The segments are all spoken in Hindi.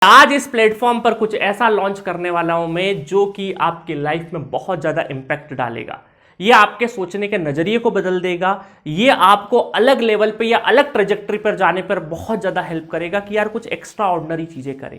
आज इस प्लेटफॉर्म पर कुछ ऐसा लॉन्च करने वाला हूं मैं जो कि आपकी लाइफ में बहुत ज्यादा इंपैक्ट डालेगा। ये आपके सोचने के नजरिए को बदल देगा। ये आपको अलग लेवल पे या अलग ट्रेजेक्टरी पर जाने पर बहुत ज्यादा हेल्प करेगा कि यार कुछ एक्स्ट्रा ऑर्डिनरी चीजें करें।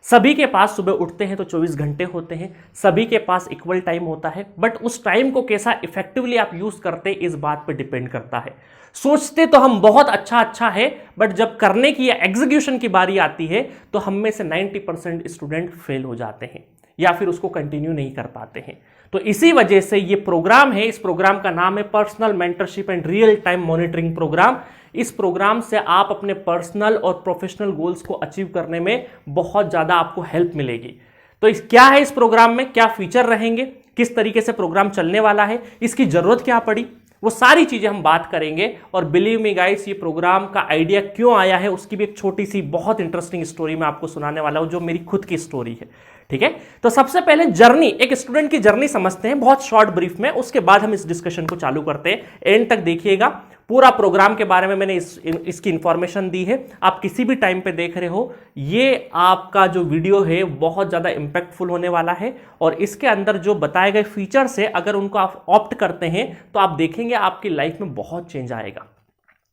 सभी के पास सुबह उठते हैं तो 24 घंटे होते हैं, सभी के पास इक्वल टाइम होता है, बट उस टाइम को कैसा इफेक्टिवली आप यूज करते हैं इस बात पर डिपेंड करता है। सोचते तो हम बहुत अच्छा है, बट जब करने की या एग्जीक्यूशन की बारी आती है तो हम में से 90% स्टूडेंट फेल हो जाते हैं या फिर उसको कंटिन्यू नहीं कर पाते हैं। तो इसी वजह से ये प्रोग्राम है, इस प्रोग्राम का नाम है personal mentorship and real time monitoring program. इस प्रोग्राम से आप अपने पर्सनल और प्रोफेशनल गोल्स को अचीव करने में बहुत ज्यादा आपको हेल्प मिलेगी। तो क्या है इस प्रोग्राम में, क्या फीचर रहेंगे, किस तरीके से प्रोग्राम चलने वाला है, इसकी जरूरत क्या पड़ी, वो सारी चीजें हम बात करेंगे। और बिलीव मी गाइस, ये प्रोग्राम का आइडिया क्यों आया है उसकी भी एक छोटी सी बहुत इंटरेस्टिंग स्टोरी मैं आपको सुनाने वाला हूं, जो मेरी खुद की स्टोरी है। ठीक है, तो सबसे पहले जर्नी, एक स्टूडेंट की जर्नी समझते हैं बहुत शॉर्ट ब्रीफ में, उसके बाद हम इस डिस्कशन को चालू करते हैं। एंड तक देखिएगा, पूरा प्रोग्राम के बारे में मैंने इसकी इंफॉर्मेशन दी है। आप किसी भी टाइम पे देख रहे हो, ये आपका जो वीडियो है बहुत ज्यादा इंपैक्टफुल होने वाला है। और इसके अंदर जो बताए गए फीचर्स है, अगर उनको आप ऑप्ट करते हैं तो आप देखेंगे आपकी लाइफ में बहुत चेंज आएगा।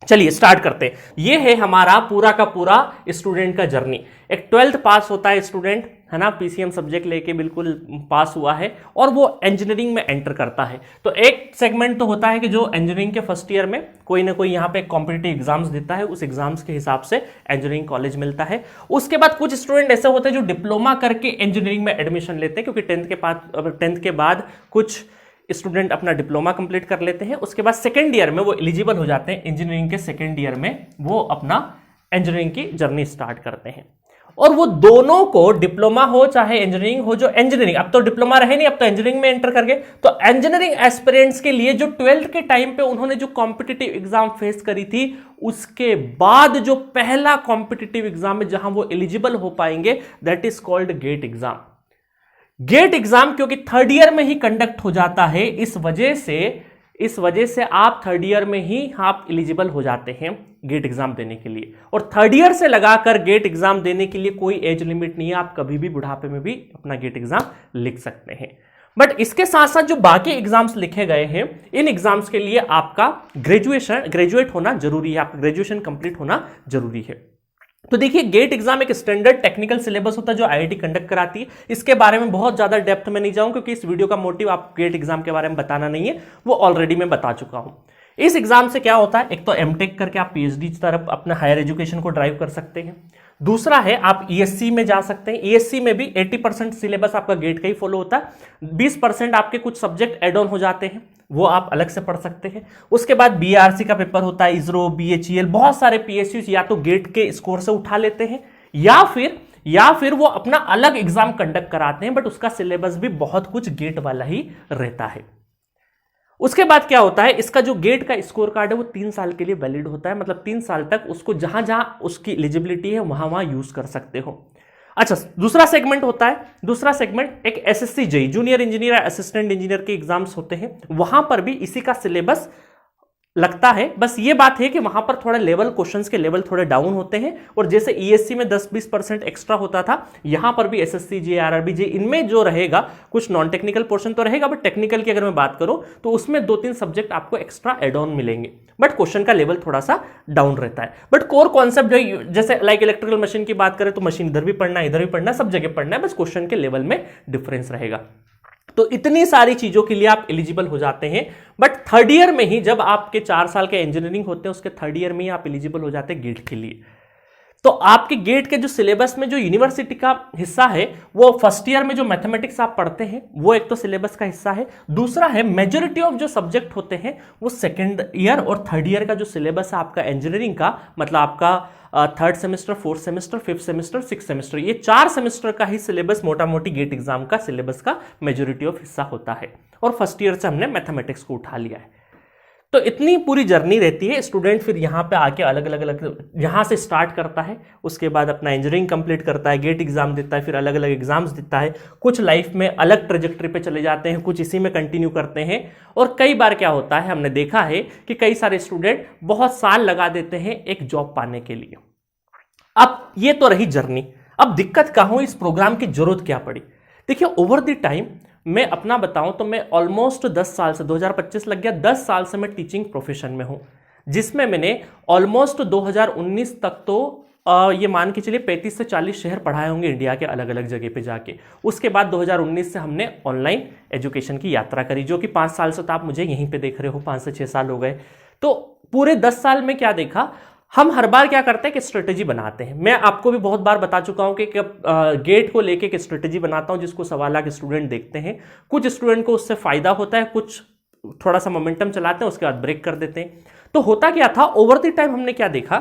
चलिए स्टार्ट करते हैं। ये है हमारा पूरा का पूरा स्टूडेंट का जर्नी। एक 12th पास होता है स्टूडेंट, है ना, पीसीएम सब्जेक्ट लेके बिल्कुल पास हुआ है और वो इंजीनियरिंग में एंटर करता है। तो एक सेगमेंट तो होता है कि जो इंजीनियरिंग के फर्स्ट ईयर में कोई ना कोई यहाँ पे कॉम्पिटिटिव एग्जाम्स देता है, उस एग्जाम्स के हिसाब से इंजीनियरिंग कॉलेज मिलता है। उसके बाद कुछ स्टूडेंट ऐसे होते हैं जो डिप्लोमा करके इंजीनियरिंग में एडमिशन लेते हैं, क्योंकि टेंथ के बाद कुछ स्टूडेंट अपना डिप्लोमा कंप्लीट कर लेते हैं। उसके बाद सेकेंड ईयर में वो एलिजिबल हो जाते हैं, इंजीनियरिंग के सेकेंड ईयर में वो अपना इंजीनियरिंग की जर्नी स्टार्ट करते हैं। और वो दोनों को, डिप्लोमा हो चाहे इंजीनियरिंग हो, जो इंजीनियरिंग, अब तो डिप्लोमा रहे नहीं, अब तो इंजीनियरिंग में एंटर कर गए, तो इंजीनियरिंग एस्पिरेंट्स के लिए जो 12th के टाइम पे उन्होंने जो कॉम्पिटिटिव एग्जाम फेस करी थी, उसके बाद जो पहला कॉम्पिटिटिव एग्जाम है जहां वो एलिजिबल हो पाएंगे, that is called GATE exam. GATE exam क्योंकि थर्ड ईयर में ही कंडक्ट हो जाता है, इस वजह से आप थर्ड ईयर में ही आप एलिजिबल हो जाते हैं गेट एग्जाम देने के लिए। और थर्ड ईयर से लगाकर गेट एग्जाम देने के लिए कोई एज लिमिट नहीं है, आप कभी भी बुढ़ापे में भी अपना गेट एग्जाम लिख सकते हैं। बट इसके साथ साथ जो बाकी एग्जाम्स लिखे गए हैं, इन एग्जाम्स के लिए आपका ग्रेजुएट होना जरूरी है, आपका ग्रेजुएशन कंप्लीट होना जरूरी है। तो देखिए, गेट एग्जाम एक स्टैंडर्ड टेक्निकल सिलेबस होता है जो आईआईटी कंडक्ट कराती है। इसके बारे में बहुत ज्यादा डेप्थ में नहीं जाऊं, क्योंकि इस वीडियो का मोटिव आप गेट एग्जाम के बारे में बताना नहीं है, वो ऑलरेडी मैं बता चुका हूं। इस एग्जाम से क्या होता है, एक तो एमटेक करके आप पीएचडी की तरफ अपना हायर एजुकेशन को ड्राइव कर सकते हैं। दूसरा है आप ईएससी में जा सकते हैं। ईएससी में भी 80% सिलेबस आपका गेट का ही फॉलो होता है। 20% आपके कुछ सब्जेक्ट एड ऑन हो जाते हैं, वो आप अलग से पढ़ सकते हैं। उसके बाद बीआरसी का पेपर होता है, इसरो, बीएचईएल, बहुत सारे पीएसयूज या तो गेट के स्कोर से उठा लेते हैं या फिर वो अपना अलग एग्जाम कंडक्ट कराते हैं, बट उसका सिलेबस भी बहुत कुछ गेट वाला ही रहता है। उसके बाद क्या होता है, इसका जो गेट का स्कोर कार्ड है वो 3 साल के लिए वैलिड होता है, मतलब 3 साल तक उसको जहां जहां उसकी एलिजिबिलिटी है वहां यूज कर सकते हो। अच्छा, दूसरा सेगमेंट होता है, दूसरा सेगमेंट एक SSC JE, junior engineer, assistant engineer के एग्जाम्स होते हैं, वहां पर भी इसी का सिलेबस लगता है। बस ये बात है कि वहां पर थोड़ा लेवल, क्वेश्चंस के लेवल थोड़े डाउन होते हैं, और जैसे ईएससी में 10-20% एक्स्ट्रा होता था, यहां पर भी एसएससी जे, आरआरबी जे, इनमें जो रहेगा कुछ नॉन टेक्निकल पोर्शन तो रहेगा, बट टेक्निकल की अगर मैं बात करूं तो उसमें 2-3 सब्जेक्ट आपको एक्स्ट्रा एड ऑन मिलेंगे, बट क्वेश्चन का लेवल थोड़ा सा डाउन रहता है। बट कोर कॉन्सेप्ट जो, जैसे लाइक इलेक्ट्रिकल मशीन की बात करें तो मशीन इधर भी पढ़ना है, इधर भी पढ़ना है, सब जगह पढ़ना है, बस क्वेश्चन के लेवल में डिफरेंस रहेगा। तो इतनी सारी चीजों के लिए आप एलिजिबल हो जाते हैं। बट थर्ड ईयर में ही, जब आपके 4 साल के इंजीनियरिंग होते हैं, उसके थर्ड ईयर में ही आप एलिजिबल हो जाते हैं गेट के लिए। तो आपके गेट के जो सिलेबस में जो यूनिवर्सिटी का हिस्सा है, वो फर्स्ट ईयर में जो मैथमेटिक्स आप पढ़ते हैं वो एक तो सिलेबस का हिस्सा है। दूसरा है मेजॉरिटी ऑफ जो सब्जेक्ट होते हैं वो सेकेंड ईयर और थर्ड ईयर का जो सिलेबस है आपका इंजीनियरिंग का, मतलब आपका third semester, fourth semester, fifth semester, six semester, ये 4 सेमेस्टर का ही सिलेबस मोटा मोटी गेट एग्जाम का सिलेबस का मेजॉरिटी ऑफ हिस्सा होता है। और फर्स्ट ईयर से हमने मैथमेटिक्स को उठा लिया है। तो इतनी पूरी जर्नी रहती है। स्टूडेंट फिर यहाँ पे आके अलग अलग यहाँ से स्टार्ट करता है, उसके बाद अपना इंजीनियरिंग कंप्लीट करता है, गेट एग्जाम देता है, फिर अलग अलग एग्जाम्स देता है। कुछ लाइफ में अलग ट्रेजेक्टरी पे चले जाते हैं, कुछ इसी में कंटिन्यू करते हैं। और कई बार क्या होता है, हमने देखा है कि कई सारे स्टूडेंट बहुत साल लगा देते हैं एक जॉब पाने के लिए। अब ये तो रही जर्नी। अब दिक्कत कहाँ हुई, इस प्रोग्राम की जरूरत क्या पड़ी? देखिए ओवर द टाइम मैं अपना बताऊं तो मैं ऑलमोस्ट 10 साल से, 2025 लग गया, 10 साल से मैं टीचिंग प्रोफेशन में हूं, जिसमें मैंने ऑलमोस्ट 2019 तक तो ये मान के चलिए 35 से 40 शहर पढ़ाए होंगे इंडिया के अलग अलग जगह पे जाके। उसके बाद 2019 से हमने ऑनलाइन एजुकेशन की यात्रा करी, जो कि 5 साल से तो आप मुझे यहीं पे देख रहे हो, 5 से 6 साल हो गए। तो पूरे 10 साल में क्या देखा, हम हर बार क्या करते हैं कि स्ट्रेटेजी बनाते हैं। मैं आपको भी बहुत बार बता चुका हूं कि गेट को लेके एक स्ट्रेटेजी बनाता हूं जिसको 1.25 लाख स्टूडेंट देखते हैं। कुछ स्टूडेंट को उससे फायदा होता है, कुछ थोड़ा सा मोमेंटम चलाते हैं, उसके बाद ब्रेक कर देते हैं। तो होता क्या था, ओवर द टाइम हमने क्या देखा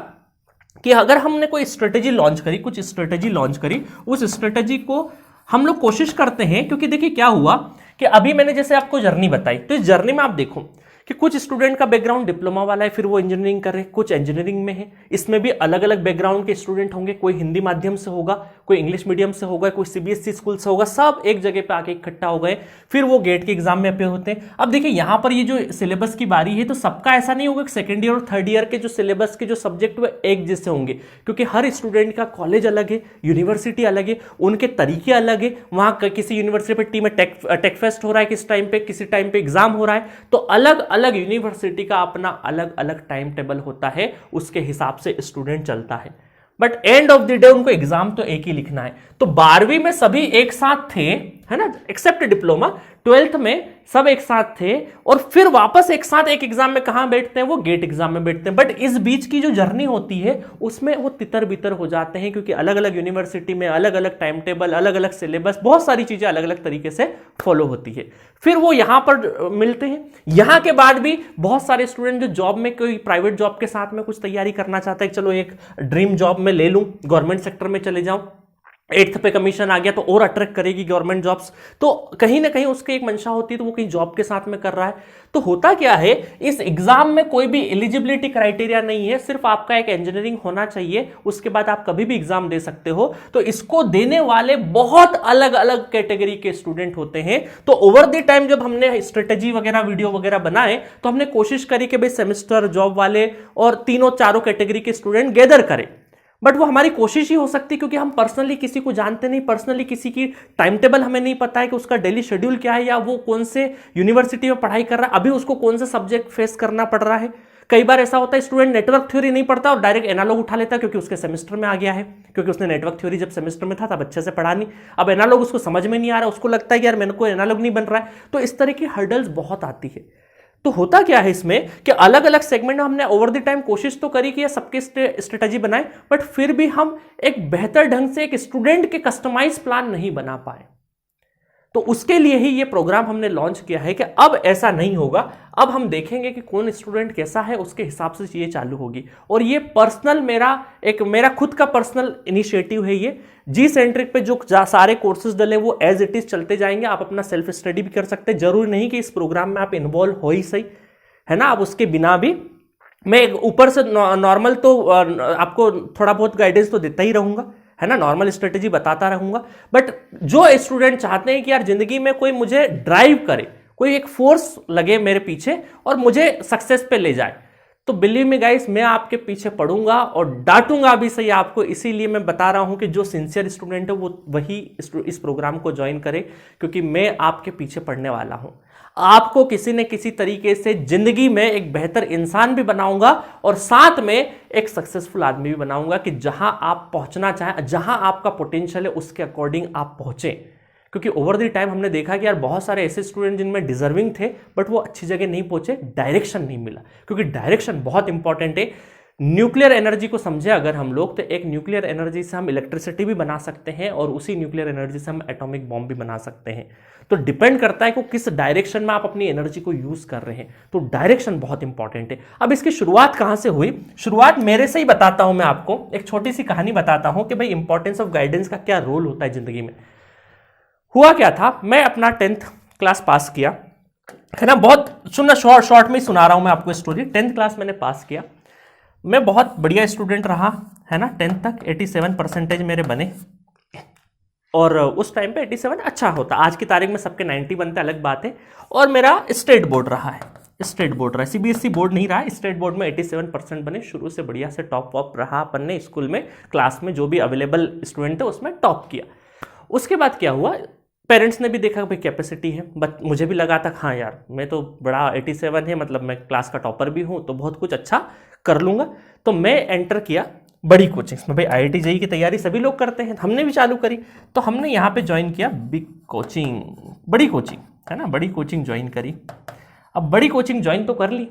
कि अगर हमने कोई स्ट्रेटेजी लॉन्च करी, कुछ स्ट्रेटेजी लॉन्च करी, उस स्ट्रेटेजी को हम लोग कोशिश करते हैं, क्योंकि देखिए क्या हुआ कि अभी मैंने जैसे आपको जर्नी बताई, तो इस जर्नी में आप देखो कि कुछ स्टूडेंट का बैकग्राउंड डिप्लोमा वाला है, फिर वो इंजीनियरिंग कर रहे हैं, कुछ इंजीनियरिंग में है। इसमें भी अलग अलग बैकग्राउंड के स्टूडेंट होंगे, कोई हिंदी माध्यम से होगा, कोई इंग्लिश मीडियम से होगा, कोई सीबीएसई स्कूल से होगा, सब एक जगह पे आके इकट्ठा हो गए, फिर वो गेट के एग्जाम में अपेयर होते हैं। अब देखिए यहां पर ये जो सिलेबस की बारी है, तो सबका ऐसा नहीं होगा कि सेकेंड ईयर और थर्ड ईयर के जो सिलेबस के जो सब्जेक्ट वो एक जैसे होंगे, क्योंकि हर स्टूडेंट का कॉलेज अलग है, यूनिवर्सिटी अलग है, उनके तरीके अलग है। वहां किसी यूनिवर्सिटी में टेक फेस्ट हो रहा है, किस टाइम पे, किसी टाइम पे एग्जाम हो रहा है, तो अलग अलग यूनिवर्सिटी का अपना अलग अलग टाइम टेबल होता है, उसके हिसाब से स्टूडेंट चलता है। But end of the day उनको एग्जाम तो एक ही लिखना है। तो 12वीं में सभी एक साथ थे, है ना, एक्सेप्ट डिप्लोमा। 12th में सब एक साथ थे, और फिर वापस एक साथ एक एग्जाम में कहां बैठते हैं, वो गेट एग्जाम में बैठते हैं। बट इस बीच की जो जर्नी होती है उसमें वो तितर बितर हो जाते हैं, क्योंकि अलग अलग यूनिवर्सिटी में अलग अलग टाइम टेबल, अलग अलग सिलेबस, बहुत सारी चीजें अलग अलग तरीके से फॉलो होती है। फिर वो यहां पर मिलते हैं। यहां के बाद भी बहुत सारे स्टूडेंट जो जॉब में, कोई प्राइवेट जॉब के साथ में कुछ तैयारी करना चाहता है, चलो एक ड्रीम जॉब में ले लूं, गवर्नमेंट सेक्टर में चले जाऊं, 8th पे कमीशन आ गया तो और अट्रैक्ट करेगी गवर्नमेंट जॉब्स, तो कहीं ना कहीं उसकी एक मंशा होती है, तो वो कहीं जॉब के साथ में कर रहा है। तो होता क्या है, इस एग्जाम में कोई भी एलिजिबिलिटी क्राइटेरिया नहीं है, सिर्फ आपका एक इंजीनियरिंग होना चाहिए, उसके बाद आप कभी भी एग्जाम दे सकते हो। तो इसको देने वाले बहुत अलग अलग कैटेगरी के स्टूडेंट होते हैं। तो ओवर द टाइम जब हमने स्ट्रेटेजी वगैरह, वीडियो वगैरह बनाए, तो हमने कोशिश करी कि भाई सेमेस्टर, जॉब वाले और तीनों चारों कैटेगरी के स्टूडेंट गैदर करें। बट वो हमारी कोशिश ही हो सकती, क्योंकि हम पर्सनली किसी को जानते नहीं, पर्सनली किसी की टाइम टेबल हमें नहीं पता है कि उसका डेली शेड्यूल क्या है, या वो कौन से यूनिवर्सिटी में पढ़ाई कर रहा है, अभी उसको कौन से सब्जेक्ट फेस करना पड़ रहा है। कई बार ऐसा होता है स्टूडेंट नेटवर्क थ्योरी नहीं पढ़ता और डायरेक्ट एनालॉग उठा लेता है, क्योंकि उसके सेमेस्टर में आ गया है, क्योंकि उसने नेटवर्क थ्योरी जब सेमेस्टर में था तब अच्छे से पढ़ा नहीं, अब एनालॉग उसको समझ में नहीं आ रहा, उसको लगता है कि यार मेरे को एनालॉग नहीं बन रहा है। तो इस तरह की हर्डल्स बहुत आती है। तो होता क्या है इसमें कि अलग अलग सेगमेंट में हमने ओवर द टाइम कोशिश तो करी कि सबके स्ट्रेटजी बनाए, बट फिर भी हम एक बेहतर ढंग से एक स्टूडेंट के कस्टमाइज प्लान नहीं बना पाए। तो उसके लिए ही ये प्रोग्राम हमने लॉन्च किया है कि अब ऐसा नहीं होगा, अब हम देखेंगे कि कौन स्टूडेंट कैसा है, उसके हिसाब से ये चालू होगी। और ये पर्सनल मेरा खुद का पर्सनल इनिशिएटिव है। ये जी सेंट्रिक पे जो सारे कोर्सेज डले वो एज इट इज चलते जाएंगे, आप अपना सेल्फ स्टडी भी कर सकते हैं, जरूरी नहीं कि इस प्रोग्राम में आप इन्वॉल्व हो ही सही, है ना। आप उसके बिना भी, मैं ऊपर से नॉर्मल तो आपको थोड़ा बहुत गाइडेंस तो देता ही रहूंगा, है ना, नॉर्मल स्ट्रेटेजी बताता रहूंगा। बट जो स्टूडेंट चाहते हैं कि यार जिंदगी में कोई मुझे ड्राइव करे, कोई एक फोर्स लगे मेरे पीछे और मुझे सक्सेस पे ले जाए, तो बिलीव मी गाइस, मैं आपके पीछे पढ़ूंगा और डांटूंगा भी सही आपको। इसीलिए मैं बता रहा हूं कि जो सिंसियर स्टूडेंट है वो वही इस प्रोग्राम को ज्वाइन करे, क्योंकि मैं आपके पीछे पढ़ने वाला हूं। आपको किसी न किसी तरीके से जिंदगी में एक बेहतर इंसान भी बनाऊंगा और साथ में एक सक्सेसफुल आदमी भी बनाऊंगा, कि जहां आप पहुंचना चाहें, जहां आपका पोटेंशियल है उसके अकॉर्डिंग आप पहुंचे। क्योंकि ओवर द टाइम हमने देखा कि यार बहुत सारे ऐसे स्टूडेंट जिनमें डिजर्विंग थे बट वो अच्छी जगह नहीं पहुंचे, डायरेक्शन नहीं मिला। क्योंकि डायरेक्शन बहुत इंपॉर्टेंट है। न्यूक्लियर एनर्जी को समझे अगर हम लोग, तो एक न्यूक्लियर एनर्जी से हम इलेक्ट्रिसिटी भी बना सकते हैं और उसी न्यूक्लियर एनर्जी से हम एटॉमिक बॉम्ब भी बना सकते हैं। तो डिपेंड करता है कि किस डायरेक्शन में आप अपनी एनर्जी को यूज कर रहे हैं। तो डायरेक्शन बहुत इंपॉर्टेंट है। अब इसकी शुरुआत कहां से हुई? शुरुआत मेरे से ही बताता हूं। मैं आपको एक छोटी सी कहानी बताता हूं कि भाई इंपॉर्टेंस ऑफ गाइडेंस का क्या रोल होता है जिंदगी में। हुआ क्या था, मैं अपना 10th क्लास पास किया, है ना। बहुत सुनना, शॉर्ट में सुना रहा हूं मैं आपको स्टोरी। 10th क्लास मैंने पास किया, मैं बहुत बढ़िया स्टूडेंट रहा, है ना। 10th तक 87% मेरे बने, और उस टाइम पे 87 अच्छा होता। आज की तारीख में सबके 90 बनते, अलग बात है। और मेरा स्टेट बोर्ड रहा है, स्टेट बोर्ड रहा, सीबीएसई बोर्ड नहीं रहा, स्टेट बोर्ड में 87% बने, शुरू से बढ़िया से टॉप वॉप रहा अपन ने स्कूल में, क्लास में जो भी अवेलेबल स्टूडेंट थे उसमें टॉप किया। उसके बाद क्या हुआ, पेरेंट्स ने भी देखा भाई कैपेसिटी है, बट मुझे भी लगा था हाँ यार मैं तो बड़ा 87 है, मतलब मैं क्लास का टॉपर भी हूँ तो बहुत कुछ अच्छा कर लूँगा। तो मैं एंटर किया बड़ी कोचिंग्स में, भाई आईआईटी जेईई की तैयारी सभी लोग करते हैं, हमने भी चालू करी। तो हमने यहाँ पे ज्वाइन किया बिग कोचिंग, बड़ी कोचिंग है ना, बड़ी कोचिंग ज्वाइन करी। अब बड़ी कोचिंग ज्वाइन तो कर ली।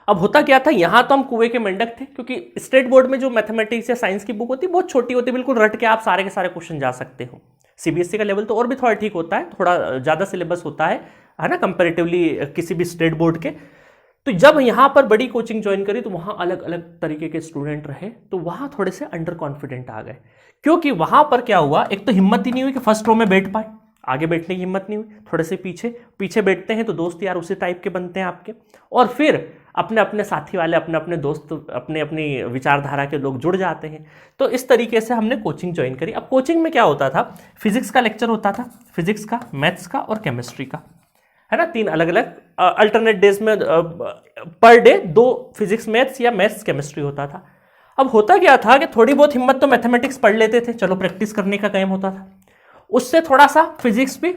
अब होता क्या था, यहाँ तो हम कुएं के मेंढक थे, क्योंकि स्टेट बोर्ड में जो मैथमेटिक्स या साइंस की बुक होती है बहुत छोटी होती है, बिल्कुल रट के आप सारे के सारे क्वेश्चन जा सकते हो। सीबीएसई का लेवल तो और भी थोड़ा ठीक होता है, थोड़ा ज़्यादा सिलेबस होता है ना, कंपेरेटिवली किसी भी स्टेट बोर्ड के। तो जब यहाँ पर बड़ी कोचिंग ज्वाइन करी तो वहाँ अलग अलग तरीके के स्टूडेंट रहे, तो वहाँ थोड़े से अंडर कॉन्फिडेंट आ गए, क्योंकि वहाँ पर क्या हुआ, एक तो हिम्मत ही नहीं हुई कि फर्स्ट रो में बैठ पाए, आगे बैठने की हिम्मत नहीं हुई, थोड़े से पीछे पीछे बैठते हैं तो दोस्त यार उसी टाइप के बनते हैं आपके, और फिर अपने अपने साथी वाले, अपने अपने दोस्त, अपने अपनी विचारधारा के लोग जुड़ जाते हैं। तो इस तरीके से हमने कोचिंग ज्वाइन करी। अब कोचिंग में क्या होता था, फिजिक्स का लेक्चर होता था, फिजिक्स का, मैथ्स का और केमिस्ट्री का, है ना, 3 अलग अलग अल्टरनेट डेज में पर डे 2 फिजिक्स मैथ्स या मैथ्स केमिस्ट्री होता था। अब होता क्या था कि थोड़ी बहुत हिम्मत तो मैथमेटिक्स पढ़ लेते थे, चलो प्रैक्टिस करने का काम होता था, उससे थोड़ा सा फिजिक्स भी,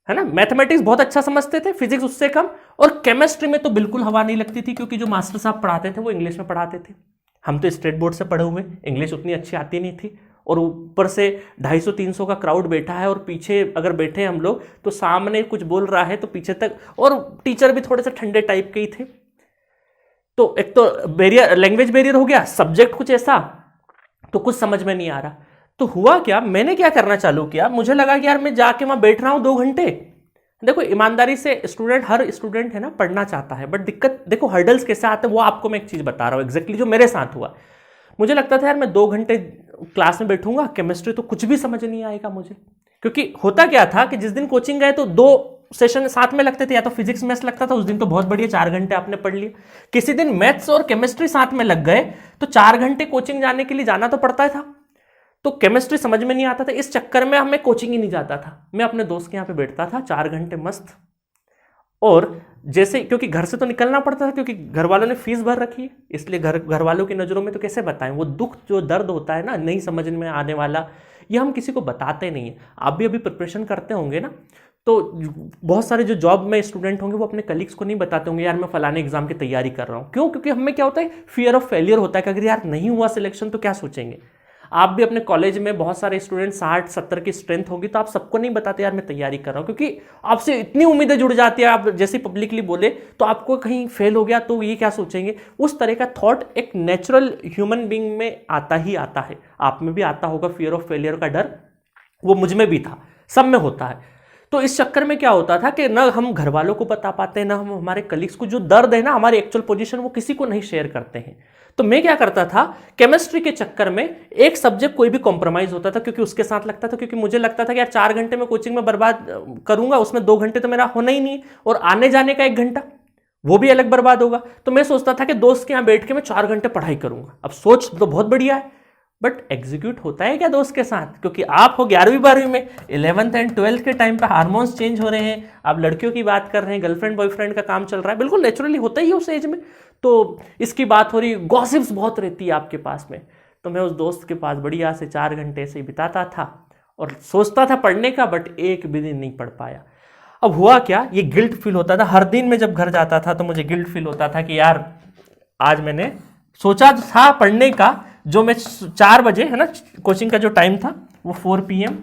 है ना, मैथमेटिक्स बहुत अच्छा समझते थे, फिजिक्स उससे कम, और केमिस्ट्री में तो बिल्कुल हवा नहीं लगती थी, क्योंकि जो मास्टर साहब पढ़ाते थे वो इंग्लिश में पढ़ाते थे। हम तो स्टेट बोर्ड से पढ़े हुए, इंग्लिश उतनी अच्छी आती नहीं थी, और ऊपर से 250-300 का क्राउड बैठा है, और पीछे अगर बैठे हम लोग तो सामने कुछ बोल रहा है तो पीछे तक, और टीचर भी थोड़े से ठंडे टाइप के ही थे। तो एक तो बैरियर, लैंग्वेज बैरियर हो गया, सब्जेक्ट कुछ ऐसा, तो कुछ समझ में नहीं आ रहा। तो हुआ क्या, मैंने क्या करना चालू किया, मुझे लगा कि यार मैं जाके वहां बैठ रहा हूं 2 घंटे। देखो ईमानदारी से स्टूडेंट, हर स्टूडेंट है ना पढ़ना चाहता है, बट दिक्कत देखो हर्डल्स कैसे आते हैं वो आपको मैं एक चीज बता रहा हूं, एग्जैक्टली जो मेरे साथ हुआ। मुझे लगता था यार मैं 2 घंटे क्लास में बैठूंगा, केमिस्ट्री तो कुछ भी समझ नहीं आएगा मुझे, क्योंकि होता क्या था कि जिस दिन कोचिंग गए तो 2 सेशन साथ में लगते थे, या तो फिजिक्स मैथ्स लगता था, उस दिन तो बहुत बढ़िया 4 घंटे आपने पढ़ लिया। किसी दिन मैथ्स और केमिस्ट्री साथ में लग गए तो 4 घंटे कोचिंग जाने के लिए जाना तो पड़ता था, तो केमिस्ट्री समझ में नहीं आता था, इस चक्कर में हमें कोचिंग ही नहीं जाता था, मैं अपने दोस्त के यहाँ पे बैठता था 4 घंटे मस्त। और जैसे, क्योंकि घर से तो निकलना पड़ता था, क्योंकि घर वालों ने फीस भर रखी है, इसलिए घर वालों की नज़रों में तो कैसे बताएं, वो दुख जो दर्द होता है ना नहीं समझ में आने वाला, ये हम किसी को बताते नहीं है। आप भी अभी प्रिपरेशन करते होंगे ना, तो बहुत सारे जो जॉब में स्टूडेंट होंगे वो अपने कलीग्स को नहीं बताते होंगे यार मैं फलाने एग्जाम की तैयारी कर रहा हूँ, क्यों, क्योंकि हमें क्या होता है, फियर ऑफ फेलियर होता है कि अगर यार नहीं हुआ सिलेक्शन तो क्या सोचेंगे। आप भी अपने कॉलेज में बहुत सारे स्टूडेंट 60-70 की स्ट्रेंथ होगी, तो आप सबको नहीं बताते यार मैं तैयारी कर रहा हूं, क्योंकि आपसे इतनी उम्मीदें जुड़ जाती है, आप जैसे पब्लिकली बोले तो आपको कहीं फेल हो गया तो ये क्या सोचेंगे, उस तरह का थॉट एक नेचुरल ह्यूमन बीइंग में आता ही आता है। आप में भी आता होगा फियर ऑफ फेलियर का डर, वो मुझ में भी था, सब में होता है। तो इस चक्कर में क्या होता था कि ना हम घर वालों को बता पाते, ना हम हमारे कलीग्स को जो दर्द है ना हमारी एक्चुअल पोजीशन, वो किसी को नहीं शेयर करते हैं। तो मैं क्या करता था, केमिस्ट्री के चक्कर में एक सब्जेक्ट कोई भी कॉम्प्रोमाइज होता था, क्योंकि उसके साथ लगता था, क्योंकि मुझे लगता था कि यार 4 घंटे में कोचिंग में बर्बाद करूंगा, उसमें 2 घंटे तो मेरा होना ही नहीं, और आने जाने का 1 घंटा वो भी अलग बर्बाद होगा। तो मैं सोचता था कि दोस्त के यहाँ बैठ के मैं 4 घंटे पढ़ाई करूंगा। अब सोच तो बहुत बढ़िया है, बट एग्जीक्यूट होता है क्या दोस्त के साथ, क्योंकि आप हो 11वीं 12वीं में, 11th एंड 12th के टाइम पे हार्मोन्स चेंज हो रहे हैं, आप लड़कियों की बात कर रहे हैं, गर्लफ्रेंड बॉयफ्रेंड का काम चल रहा है, बिल्कुल नेचुरली होता ही है उस एज में। तो इसकी बात हो रही, गॉसिप्स बहुत रहती है आपके पास में। तो मैं उस दोस्त के पास बढ़िया से 4 घंटे से बिताता था और सोचता था पढ़ने का, बट एक भी दिन नहीं पढ़ पाया। अब हुआ क्या, ये गिल्ट फील होता था हर दिन। मैं जब घर जाता था तो मुझे गिल्ट फील होता था कि यार आज मैंने सोचा था पढ़ने का, जो मैं 4 बजे, है ना, कोचिंग का जो टाइम था वो 4 PM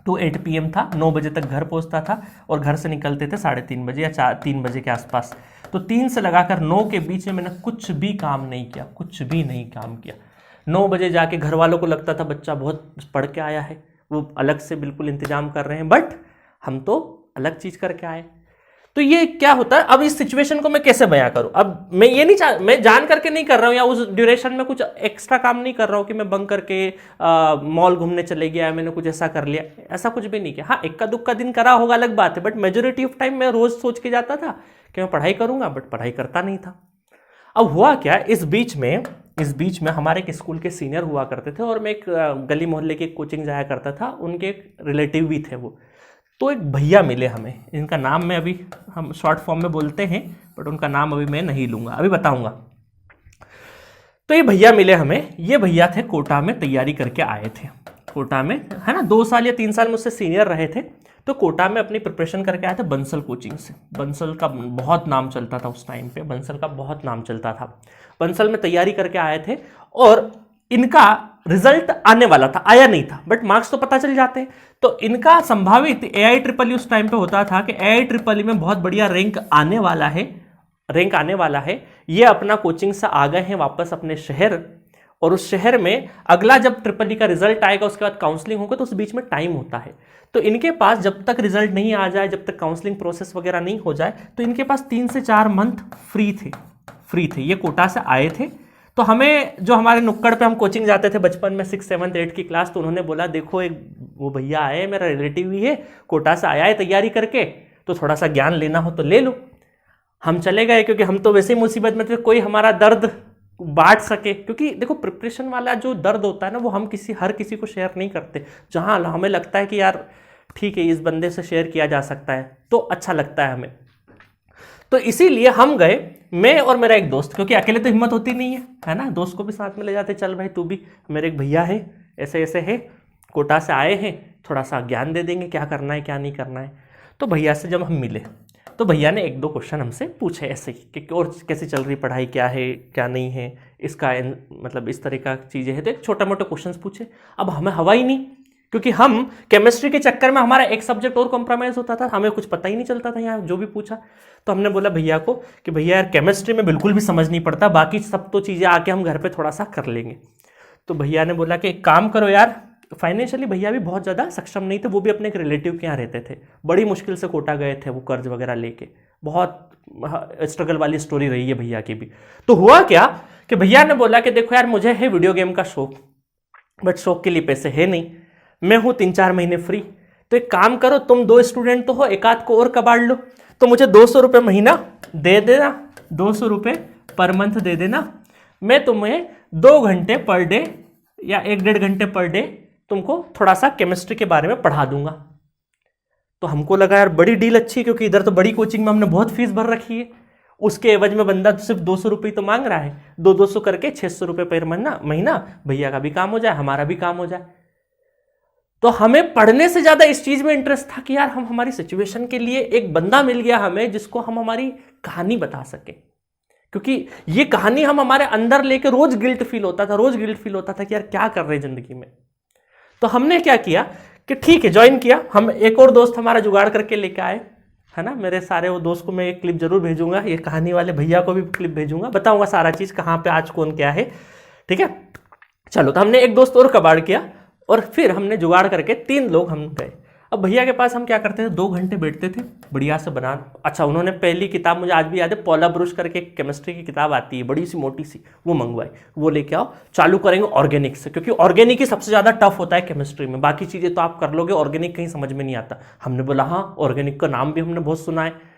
टू 8 PM था, 9 बजे तक घर पहुंचता था, और घर से निकलते थे 3:30 बजे या 3 बजे के आसपास। तो 3 से लगाकर 9 के बीच में मैंने कुछ भी काम नहीं किया, कुछ भी नहीं काम किया। 9 बजे जाके घर वालों को लगता था बच्चा बहुत पढ़ के आया है, वो अलग से बिल्कुल इंतजाम कर रहे हैं, बट हम तो अलग चीज करके आए। तो ये क्या होता है, अब इस सिचुएशन को मैं कैसे बयां करूं। अब मैं ये नहीं मैं जान करके नहीं कर रहा हूं, या उस ड्यूरेशन में कुछ एक्स्ट्रा काम नहीं कर रहा हूं कि मैं बंक करके मॉल घूमने चले गया, मैंने कुछ ऐसा कर लिया, ऐसा कुछ भी नहीं किया। हाँ, इक्का दुक्का दिन करा होगा अलग बात है, बट मेजोरिटी ऑफ टाइम मैं रोज सोच के जाता था कि मैं पढ़ाई करूंगा, बट पढ़ाई करता नहीं था। अब हुआ क्या, इस बीच में हमारे एक स्कूल के सीनियर हुआ करते थे, और मैं एक गली मोहल्ले की कोचिंग जाया करता था, उनके एक रिलेटिव भी थे वो। तो एक भैया मिले हमें, इनका नाम मैं अभी हम शॉर्ट फॉर्म में बोलते हैं बट उनका नाम अभी मैं नहीं लूँगा, अभी बताऊँगा। तो ये भैया मिले हमें, ये भैया थे कोटा में तैयारी करके आए थे, कोटा में है ना 2 साल या 3 साल मुझसे सीनियर रहे थे, तो कोटा में अपनी प्रिपरेशन करके आए थे बंसल कोचिंग से। बंसल का बहुत नाम चलता था उस टाइम पे, बंसल का बहुत नाम चलता था। बंसल में तैयारी करके आए थे और इनका रिजल्ट आने वाला था, आया नहीं था बट मार्क्स तो पता चल जाते हैं। तो इनका संभावित AIEEE उस टाइम पे होता था कि AIEEE में बहुत बढ़िया रैंक आने वाला है, रैंक आने वाला है। ये अपना कोचिंग से आ गए हैं वापस अपने शहर, और उस शहर में अगला जब ट्रिपल का रिजल्ट आएगा उसके बाद काउंसलिंग होगा, तो उस बीच में टाइम होता है। तो इनके पास जब तक रिजल्ट नहीं आ जाए, जब तक काउंसलिंग प्रोसेस वगैरह नहीं हो जाए, तो इनके पास 3 से 4 मंथ फ्री थे। ये कोटा से आए थे। तो हमें जो हमारे नुक्कड़ पे हम कोचिंग जाते थे बचपन में 6, 7, 8 की क्लास, तो उन्होंने बोला देखो एक वो भैया आए, मेरा रिलेटिव ही है, कोटा से आया है तैयारी करके, तो थोड़ा सा ज्ञान लेना हो तो ले लो। हम चले गए क्योंकि हम तो वैसे ही मुसीबत में थे, कोई हमारा दर्द बांट सके, क्योंकि देखो प्रिपरेशन वाला जो दर्द होता है ना वो हम हर किसी को शेयर नहीं करते। जहाँ हमें लगता है कि यार ठीक है इस बंदे से शेयर किया जा सकता है तो अच्छा लगता है हमें, तो इसीलिए हम गए, मैं और मेरा एक दोस्त, क्योंकि अकेले तो हिम्मत होती नहीं है ना, दोस्त को भी साथ में ले जाते, चल भाई तू भी, मेरे एक भैया है ऐसे ऐसे है, कोटा से आए हैं, थोड़ा सा ज्ञान दे देंगे क्या करना है क्या नहीं करना है। तो भैया से जब हम मिले तो भैया ने 1-2 क्वेश्चन हमसे पूछे ऐसे ही कि और कैसी चल रही पढ़ाई, क्या है क्या नहीं है, इसका मतलब इस तरह का चीज़ें हैं, तो एक छोटा मोटा क्वेश्चन पूछे। अब हमें हवा ही नहीं, क्योंकि हम केमिस्ट्री के चक्कर में हमारा एक सब्जेक्ट और कॉम्प्रोमाइज़ होता था, हमें कुछ पता ही नहीं चलता था यहाँ जो भी पूछा। तो हमने बोला भैया को कि भैया यार केमिस्ट्री में बिल्कुल भी समझ नहीं पड़ता, बाकी सब तो चीज़ें आके हम घर पे थोड़ा सा कर लेंगे। तो भैया ने बोला कि एक काम करो यार, फाइनेंशियली भैया भी बहुत ज़्यादा सक्षम नहीं थे, वो भी अपने एक रिलेटिव के यहाँ रहते थे, बड़ी मुश्किल से कोटा गए थे वो कर्ज वगैरह लेके, बहुत स्ट्रगल वाली स्टोरी रही है भैया की भी। तो हुआ क्या कि भैया ने बोला कि देखो यार मुझे है वीडियो गेम का शौक, बट शौक के लिए पैसे है नहीं, मैं हूँ 3-4 महीने फ्री, तो एक काम करो तुम 2 स्टूडेंट तो हो, एक आध को और कबाड़ लो, तो मुझे 200 रुपये महीना दे देना, 200 रुपये पर मंथ दे देना, मैं तुम्हें 2 घंटे पर डे या 1-1.5 घंटे पर डे तुमको थोड़ा सा केमिस्ट्री के बारे में पढ़ा दूंगा। तो हमको लगा यार बड़ी डील अच्छी है, क्योंकि इधर तो बड़ी कोचिंग में हमने बहुत फीस भर रखी है, उसके एवज में बंदा सिर्फ 200 रुपये तो मांग रहा है, 200 करके 600 रुपये पर महीना, भैया का भी काम हो जाए हमारा भी काम हो जाए। तो हमें पढ़ने से ज़्यादा इस चीज़ में इंटरेस्ट था कि यार हम हमारी सिचुएशन के लिए एक बंदा मिल गया हमें जिसको हम हमारी कहानी बता सके, क्योंकि ये कहानी हम हमारे अंदर लेके रोज गिल्ट फील होता था कि यार क्या कर रहे हैं जिंदगी में। तो हमने क्या किया कि ठीक है ज्वाइन किया, हम एक और दोस्त हमारा जुगाड़ करके लेके आए, है ना, मेरे सारे वो दोस्त को मैं एक क्लिप जरूर भेजूंगा, ये कहानी वाले भैया को भी क्लिप भेजूंगा, बताऊंगा सारा चीज़ कहाँ पे आज कौन क्या है, ठीक है। चलो तो हमने एक दोस्त और कबाड़ किया और फिर हमने जुगाड़ करके 3 लोग हम गए। अब भैया के पास हम क्या करते थे, 2 घंटे बैठते थे बढ़िया से बना। अच्छा उन्होंने पहली किताब मुझे आज भी याद है, पॉला ब्रुश करके एक केमिस्ट्री की किताब आती है बड़ी सी मोटी सी, वो मंगवाई, वो लेके आओ, चालू करेंगे ऑर्गेनिक से, क्योंकि ऑर्गेनिक ही सबसे ज़्यादा टफ होता है केमिस्ट्री में, बाकी चीज़ें तो आप कर लोगे, ऑर्गेनिक कहीं समझ में नहीं आता। हमने बोला हाँ ऑर्गेनिक का नाम भी हमने बहुत सुना है,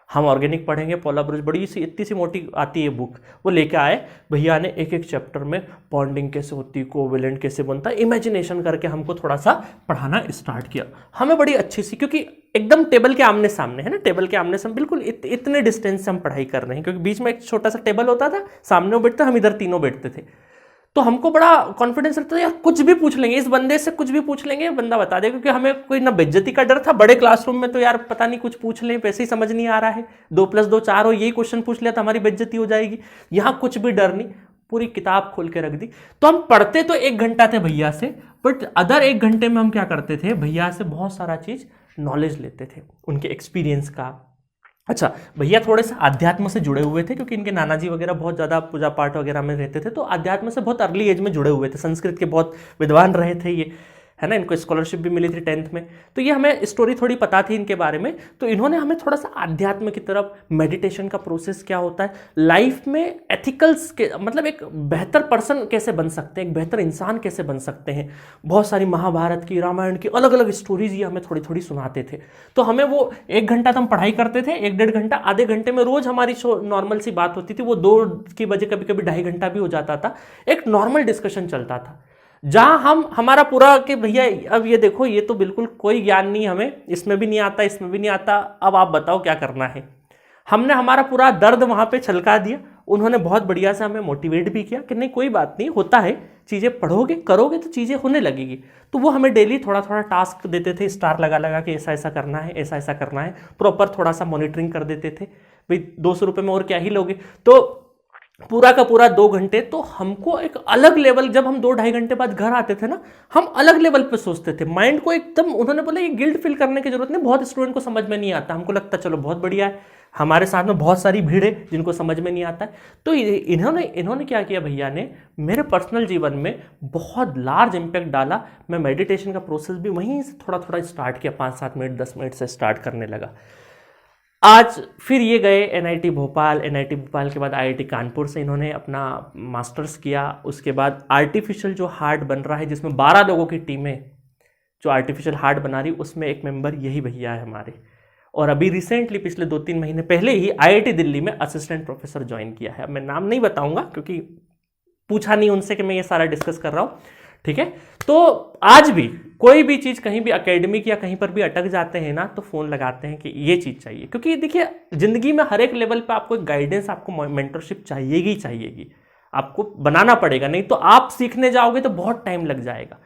हम ऑर्गेनिक पढ़ेंगे, पॉला ब्रुश बड़ी सी इतनी सी मोटी आती है बुक, वो लेके आए। भैया ने एक चैप्टर में बॉन्डिंग कैसे होती है, कोवेलेंट कैसे बनता है, इमेजिनेशन करके हमको थोड़ा सा पढ़ाना स्टार्ट किया। हमें बड़ी अच्छी सी, क्योंकि एकदम टेबल के आमने सामने है ना, टेबल के आमने सामने बिल्कुल इतने डिस्टेंस से हम पढ़ाई कर रहे हैं, क्योंकि बीच में एक छोटा सा टेबल होता था, सामने वो बैठते, हम इधर तीनों बैठते थे। तो हमको बड़ा कॉन्फिडेंस रहता था यार कुछ भी पूछ लेंगे इस बंदे से, कुछ भी पूछ लेंगे बंदा बता देगा, क्योंकि हमें कोई ना बेइज्जती का डर था। बड़े क्लासरूम में तो यार पता नहीं कुछ पूछ लें, वैसे ही समझ नहीं आ रहा है, 2+2 4 हो, यही क्वेश्चन पूछ लिया तो हमारी बेइज्जती हो जाएगी। यहाँ कुछ भी डर नहीं, पूरी किताब खोल के रख दी। तो हम पढ़ते तो 1 घंटा थे भैया से, बट अदर 1 घंटे में हम क्या करते थे, भैया से बहुत सारा चीज़ नॉलेज लेते थे, उनके एक्सपीरियंस का। अच्छा भैया थोड़े से अध्यात्म से जुड़े हुए थे, क्योंकि इनके नाना जी वगैरह बहुत ज़्यादा पूजा पाठ वगैरह में रहते थे, तो अध्यात्म से बहुत अर्ली एज में जुड़े हुए थे, संस्कृत के बहुत विद्वान रहे थे ये, है ना, इनको स्कॉलरशिप भी मिली थी 10th में। तो ये हमें स्टोरी थोड़ी पता थी इनके बारे में, तो इन्होंने हमें थोड़ा सा अध्यात्म की तरफ, मेडिटेशन का प्रोसेस क्या होता है, लाइफ में एथिकल्स के मतलब एक बेहतर पर्सन कैसे बन सकते हैं, एक बेहतर इंसान कैसे बन सकते हैं, बहुत सारी महाभारत की, रामायण की अलग अलग स्टोरीज ये हमें थोड़ी थोड़ी सुनाते थे। तो हमें वो 1 घंटा तो हम पढ़ाई करते थे, 1-1.5 घंटा, आधे घंटे में रोज हमारी नॉर्मल सी बात होती थी, वो 2 की बजे कभी कभी 2.5 घंटा भी हो जाता था, एक नॉर्मल डिस्कशन चलता था। जहां हम हमारा पूरा कि भैया अब ये देखो, ये तो बिल्कुल कोई ज्ञान नहीं हमें, इसमें भी नहीं आता, इसमें भी नहीं आता, अब आप बताओ क्या करना है। हमने हमारा पूरा दर्द वहां पे छलका दिया। उन्होंने बहुत बढ़िया से हमें मोटिवेट भी किया कि नहीं कोई बात नहीं, होता है, चीज़ें पढ़ोगे करोगे तो चीज़ें होने लगेगी। तो वो हमें डेली थोड़ा थोड़ा टास्क देते थे, स्टार लगा लगा के ऐसा ऐसा करना है, ऐसा ऐसा करना है, प्रॉपर थोड़ा सा मॉनिटरिंग कर देते थे। भाई 200 रुपये में और क्या ही लोगे। तो पूरा का पूरा 2 घंटे तो हमको एक अलग लेवल, जब हम 2-2.5 घंटे बाद घर आते थे ना, हम अलग लेवल पे सोचते थे, माइंड को एकदम, उन्होंने बोला ये गिल्ट फील करने की जरूरत नहीं, बहुत स्टूडेंट को समझ में नहीं आता, हमको लगता चलो बहुत बढ़िया है, हमारे साथ में बहुत सारी भीड़ है जिनको समझ में नहीं आता है। तो इन्होंने क्या किया भैया ने, मेरे पर्सनल जीवन में बहुत लार्ज इंपैक्ट डाला। मैं मेडिटेशन का प्रोसेस भी वहीं से थोड़ा थोड़ा स्टार्ट किया, 5-7 मिनट 10 मिनट से स्टार्ट करने लगा। आज फिर ये गए एनआईटी भोपाल, एनआईटी भोपाल के बाद आईआईटी कानपुर से इन्होंने अपना मास्टर्स किया। उसके बाद आर्टिफिशियल जो हार्ट बन रहा है, जिसमें 12 लोगों की टीमें जो आर्टिफिशियल हार्ट बना रही, उसमें एक मेंबर यही भैया है हमारे। और अभी रिसेंटली पिछले 2-3 महीने पहले ही आईआईटी दिल्ली में असिस्टेंट प्रोफेसर ज्वाइन किया है। अब मैं नाम नहीं बताऊंगा क्योंकि पूछा नहीं उनसे कि मैं ये सारा डिस्कस कर रहा हूँ, ठीक है। तो आज भी कोई भी चीज़ कहीं भी एकेडमिक या कहीं पर भी अटक जाते हैं ना, तो फ़ोन लगाते हैं कि ये चीज़ चाहिए, क्योंकि देखिए ज़िंदगी में हर एक लेवल पे आपको एक गाइडेंस, आपको मेंटरशिप चाहिएगी, आपको बनाना पड़ेगा, नहीं तो आप सीखने जाओगे तो बहुत टाइम लग जाएगा।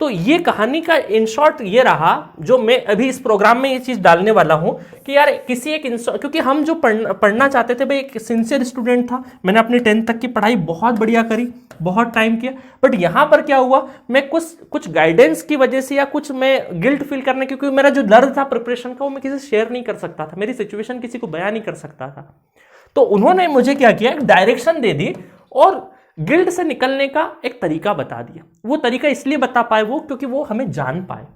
तो ये कहानी का इन शॉर्ट ये रहा, जो मैं अभी इस प्रोग्राम में ये चीज़ डालने वाला हूँ कि यार किसी एक क्योंकि हम जो पढ़ना चाहते थे, भाई एक सिंसियर स्टूडेंट था, मैंने अपनी 10th तक की पढ़ाई बहुत बढ़िया करी, बहुत टाइम किया, बट यहाँ पर क्या हुआ, मैं कुछ गाइडेंस की वजह से या कुछ मैं गिल्ट फील करने, क्योंकि मेरा जो दर्द था प्रिपरेशन का वो मैं किसी से शेयर नहीं कर सकता था, मेरी सिचुएशन किसी को बयान नहीं कर सकता था। तो उन्होंने मुझे क्या किया, एक डायरेक्शन दे दी और गिल्ड से निकलने का एक तरीका बता दिया। वो तरीका इसलिए बता पाए वो, क्योंकि वो हमें जान पाए।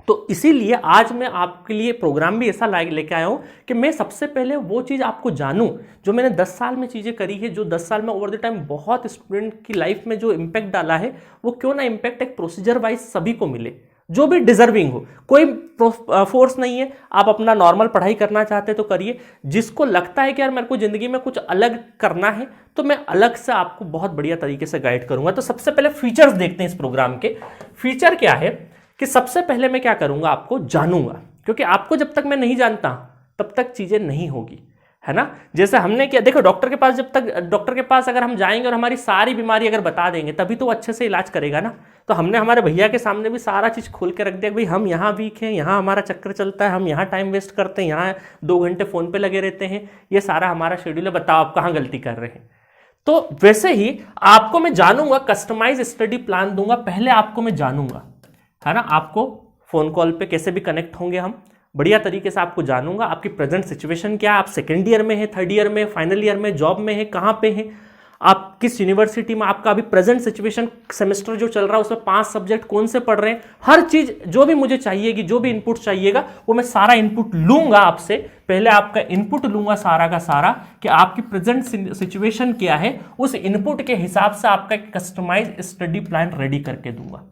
तो इसीलिए आज मैं आपके लिए प्रोग्राम भी ऐसा लेके आया हूं कि मैं सबसे पहले वो चीज़ आपको जानूं जो मैंने 10 साल में चीज़ें करी है, जो 10 साल में ओवर द टाइम बहुत स्टूडेंट की लाइफ में जो इम्पैक्ट डाला है, वो क्यों ना इम्पैक्ट एक प्रोसीजर वाइज सभी को मिले, जो भी डिजर्विंग हो। कोई फोर्स नहीं है, आप अपना नॉर्मल पढ़ाई करना चाहते तो करिए। जिसको लगता है कि यार मेरे को जिंदगी में कुछ अलग करना है, तो मैं अलग से आपको बहुत बढ़िया तरीके से गाइड करूंगा। तो सबसे पहले फीचर्स देखते हैं इस प्रोग्राम के। फीचर क्या है कि सबसे पहले मैं क्या करूंगा, आपको जानूंगा, क्योंकि आपको जब तक मैं नहीं जानता तब तक चीजें नहीं होगी, है ना। जैसे हमने क्या, देखो डॉक्टर के पास, जब तक डॉक्टर के पास अगर हम जाएंगे और हमारी सारी बीमारी अगर बता देंगे तभी तो अच्छे से इलाज करेगा ना। तो हमने हमारे भैया के सामने भी सारा चीज़ खोल के रख दिया, भाई हम यहाँ वीक हैं, यहाँ हमारा चक्कर चलता है, हम यहाँ टाइम वेस्ट करते हैं, यहाँ 2 घंटे फ़ोन पे लगे रहते हैं, ये सारा हमारा शेड्यूल है, बताओ आप कहाँ गलती कर रहे हैं। तो वैसे ही आपको मैं जानूंगा, कस्टमाइज स्टडी प्लान दूंगा, पहले आपको मैं जानूंगा, है ना। आपको फ़ोन कॉल पे कैसे भी कनेक्ट होंगे हम, बढ़िया तरीके से आपको जानूंगा, आपकी प्रेजेंट सिचुएशन क्या है, आप 2nd ईयर में है, 3rd ईयर में, फाइनल ईयर में, जॉब में है, कहाँ पे है, आप किस यूनिवर्सिटी में, आपका अभी प्रेजेंट सिचुएशन, सेमेस्टर जो चल रहा है उसमें 5 सब्जेक्ट कौन से पढ़ रहे हैं, हर चीज़ जो भी मुझे चाहिएगी, जो भी इनपुट चाहिएगा, वो मैं सारा इनपुट लूंगा आपसे। पहले आपका इनपुट लूंगा सारा का सारा कि आपकी प्रेजेंट सिचुएशन क्या है, उस इनपुट के हिसाब से आपका एक कस्टमाइज स्टडी प्लान रेडी करके दूंगा।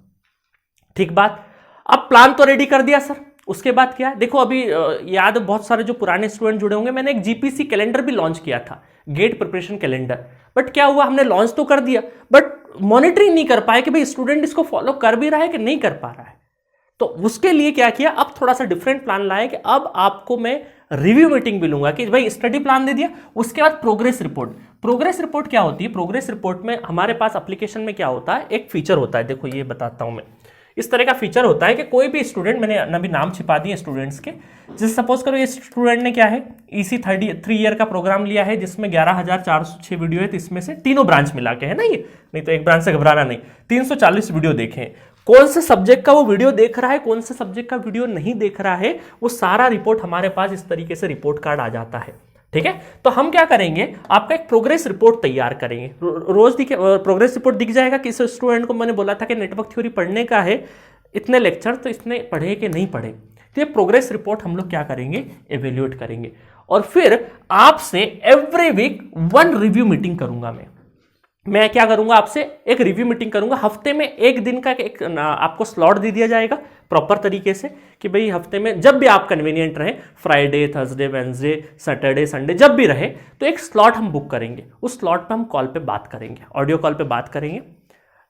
ठीक बात। अब प्लान तो रेडी कर दिया सर, उसके बाद क्या है, देखो अभी याद है बहुत सारे जो पुराने स्टूडेंट जुड़े होंगे, मैंने एक जीपीसी कैलेंडर भी लॉन्च किया था, गेट प्रिपरेशन कैलेंडर। बट क्या हुआ, हमने लॉन्च तो कर दिया बट मॉनिटरिंग नहीं कर पाए कि भाई स्टूडेंट इसको फॉलो कर भी रहा है कि नहीं कर पा रहा है। तो उसके लिए क्या किया, अब थोड़ा सा डिफरेंट प्लान लाया कि अब आपको मैं रिव्यू मीटिंग भी लूंगा कि भाई स्टडी प्लान दे दिया, उसके बाद प्रोग्रेस रिपोर्ट। प्रोग्रेस रिपोर्ट क्या होती है, प्रोग्रेस रिपोर्ट में हमारे पास एप्लीकेशन में क्या होता है, एक फीचर होता है, देखो ये बताता हूं मैं। इस तरह का फीचर होता है कि कोई भी स्टूडेंट, मैंने अभी नाम छिपा दिए स्टूडेंट्स के, जैसे सपोज करो ये स्टूडेंट ने क्या है, ईसी 3 ईयर का प्रोग्राम लिया है जिसमें 11,406 वीडियो है, तो इसमें से तीनों ब्रांच मिला के है ना, ये नहीं तो एक ब्रांच से घबराना नहीं, 340 वीडियो देखे हैं। कौन से सब्जेक्ट का वो वीडियो देख रहा है, कौन से सब्जेक्ट का वीडियो नहीं देख रहा है, वो सारा रिपोर्ट हमारे पास इस तरीके से रिपोर्ट कार्ड आ जाता है। ठीक है, तो हम क्या करेंगे, आपका एक प्रोग्रेस रिपोर्ट तैयार करेंगे। रोज प्रोग्रेस रिपोर्ट दिख जाएगा कि इस स्टूडेंट को मैंने बोला था कि नेटवर्क थ्योरी पढ़ने का है, इतने लेक्चर, तो इसने पढ़े कि नहीं पढ़े। तो ये प्रोग्रेस रिपोर्ट हम लोग क्या करेंगे, एवेल्यूएट करेंगे। और फिर आपसे एवरी वीक 1 रिव्यू मीटिंग करूंगा मैं क्या करूंगा, आपसे एक रिव्यू मीटिंग करूंगा। हफ्ते में 1 दिन का एक आपको स्लॉट दे दिया जाएगा प्रॉपर तरीके से कि भाई हफ्ते में जब भी आप कन्वीनियंट रहे, Friday, Thursday, Wednesday, Saturday, Sunday, जब भी रहे, तो एक स्लॉट हम बुक करेंगे। उस स्लॉट पे हम कॉल पे बात करेंगे, ऑडियो कॉल पे बात करेंगे।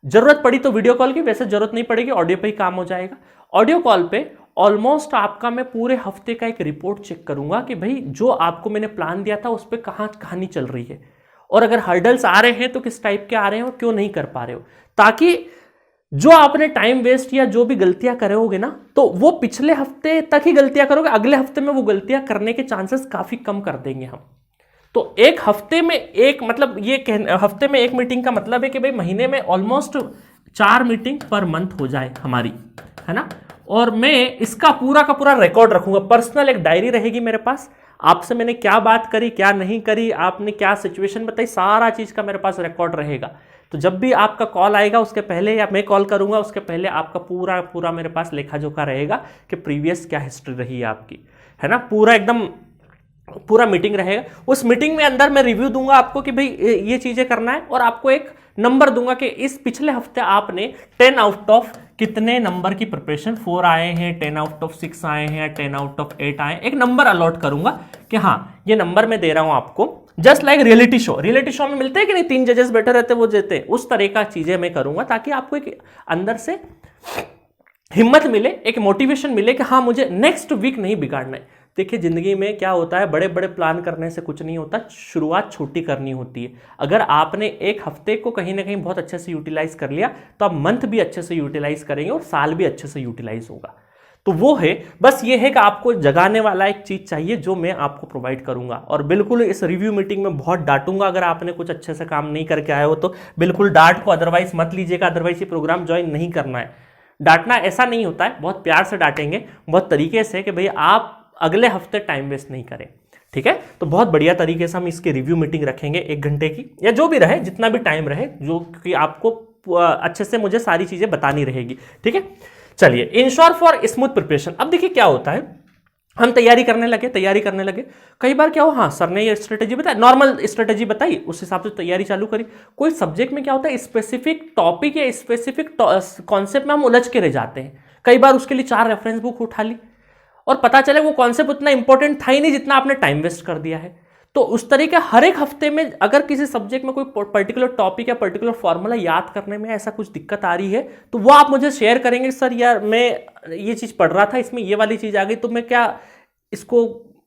जरूरत पड़ी तो वीडियो कॉल की, वैसे जरूरत नहीं पड़ेगी, ऑडियो पे ही काम हो जाएगा। ऑडियो कॉल पे ऑलमोस्ट आपका मैं पूरे हफ्ते का एक रिपोर्ट चेक करूंगा कि भाई जो आपको मैंने प्लान दिया था उस पर कहाँ कहानी चल रही है, और अगर हर्डल्स आ रहे हैं तो किस टाइप के आ रहे हैं और क्यों नहीं कर पा रहे हो, ताकि जो आपने टाइम वेस्ट या जो भी गलतियां करोगे ना, तो वो पिछले हफ्ते तक ही गलतियां करोगे, अगले हफ्ते में वो गलतियां करने के चांसेस काफी कम कर देंगे हम। तो एक हफ्ते में एक, मतलब ये हफ्ते में एक मीटिंग का मतलब है कि भाई महीने में ऑलमोस्ट 4 मीटिंग पर मंथ हो जाए हमारी, है ना। और मैं इसका पूरा का पूरा रिकॉर्ड रखूंगा, पर्सनल एक डायरी रहेगी मेरे पास, आपसे मैंने क्या बात करी, क्या नहीं करी, आपने क्या सिचुएशन बताई, सारा चीज का मेरे पास रिकॉर्ड रहेगा। तो जब भी आपका कॉल आएगा उसके पहले, या मैं कॉल करूंगा उसके पहले, आपका पूरा पूरा मेरे पास लेखा जोखा रहेगा कि प्रीवियस क्या हिस्ट्री रही है आपकी, है ना। पूरा एकदम पूरा मीटिंग रहेगा। उस मीटिंग में अंदर मैं रिव्यू दूंगा आपको कि भाई ये चीजें करना है, और आपको एक नंबर दूंगा कि इस पिछले हफ्ते आपने 10 आउट ऑफ कितने नंबर की प्रिपरेशन, 4 आए हैं, 10 आउट ऑफ 6 आए हैं, 10 आउट ऑफ 8 आए, एक नंबर अलॉट करूंगा कि हाँ ये नंबर मैं दे रहा हूं आपको। जस्ट लाइक रियलिटी शो में मिलते हैं कि नहीं, 3 जजेस बैठे रहते वो देते, उस तरह का चीजें मैं करूंगा, ताकि आपको एक अंदर से हिम्मत मिले, एक मोटिवेशन मिले कि हाँ मुझे नेक्स्ट वीक नहीं बिगाड़ना है। देखिए जिंदगी में क्या होता है, बड़े बड़े प्लान करने से कुछ नहीं होता, शुरुआत छोटी करनी होती है। अगर आपने एक हफ्ते को कहीं ना कहीं बहुत अच्छे से यूटिलाइज कर लिया, तो आप मंथ भी अच्छे से यूटिलाइज करेंगे और साल भी अच्छे से यूटिलाइज होगा। तो वो है, बस ये है कि आपको जगाने वाला एक चीज चाहिए जो मैं आपको प्रोवाइड करूंगा। और बिल्कुल इस रिव्यू मीटिंग में बहुत डांटूंगा, अगर आपने कुछ अच्छे से काम नहीं करके आए हो तो बिल्कुल डांट को अदरवाइज मत लीजिएगा, अदरवाइज ये प्रोग्राम ज्वाइन नहीं करना है। डांटना ऐसा नहीं होता है, बहुत प्यार से डांटेंगे, बहुत तरीके से, कि भाई आप अगले हफ्ते टाइम वेस्ट नहीं करें, ठीक है। तो बहुत बढ़िया तरीके से हम इसकी रिव्यू मीटिंग रखेंगे, 1 घंटे की, या जो भी रहे, जितना भी टाइम रहे, जो कि आपको अच्छे से मुझे सारी चीजें बतानी रहेगी, ठीक है। चलिए, इंश्योर फॉर स्मूथ प्रिपरेशन। अब देखिए क्या होता है, हम तैयारी करने लगे, कई बार क्या हो, हाँ सर ने ये स्ट्रेटेजी बताई, नॉर्मल स्ट्रेटेजी बताई, उस हिसाब से तैयारी चालू करी। कोई सब्जेक्ट में क्या होता है, स्पेसिफिक टॉपिक या स्पेसिफिक कॉन्सेप्ट में हम उलझ के रह जाते हैं। कई बार उसके लिए 4 रेफरेंस बुक उठा ली और पता चले वो कॉन्सेप्ट उतना इंपॉर्टेंट था ही नहीं जितना आपने टाइम वेस्ट कर दिया है। तो उस तरीके हर एक हफ्ते में अगर किसी सब्जेक्ट में कोई पर्टिकुलर टॉपिक या पर्टिकुलर फॉर्मूला याद करने में ऐसा कुछ दिक्कत आ रही है, तो वो आप मुझे शेयर करेंगे, सर यार मैं ये चीज पढ़ रहा था, इसमें ये वाली चीज आ गई, तो मैं क्या इसको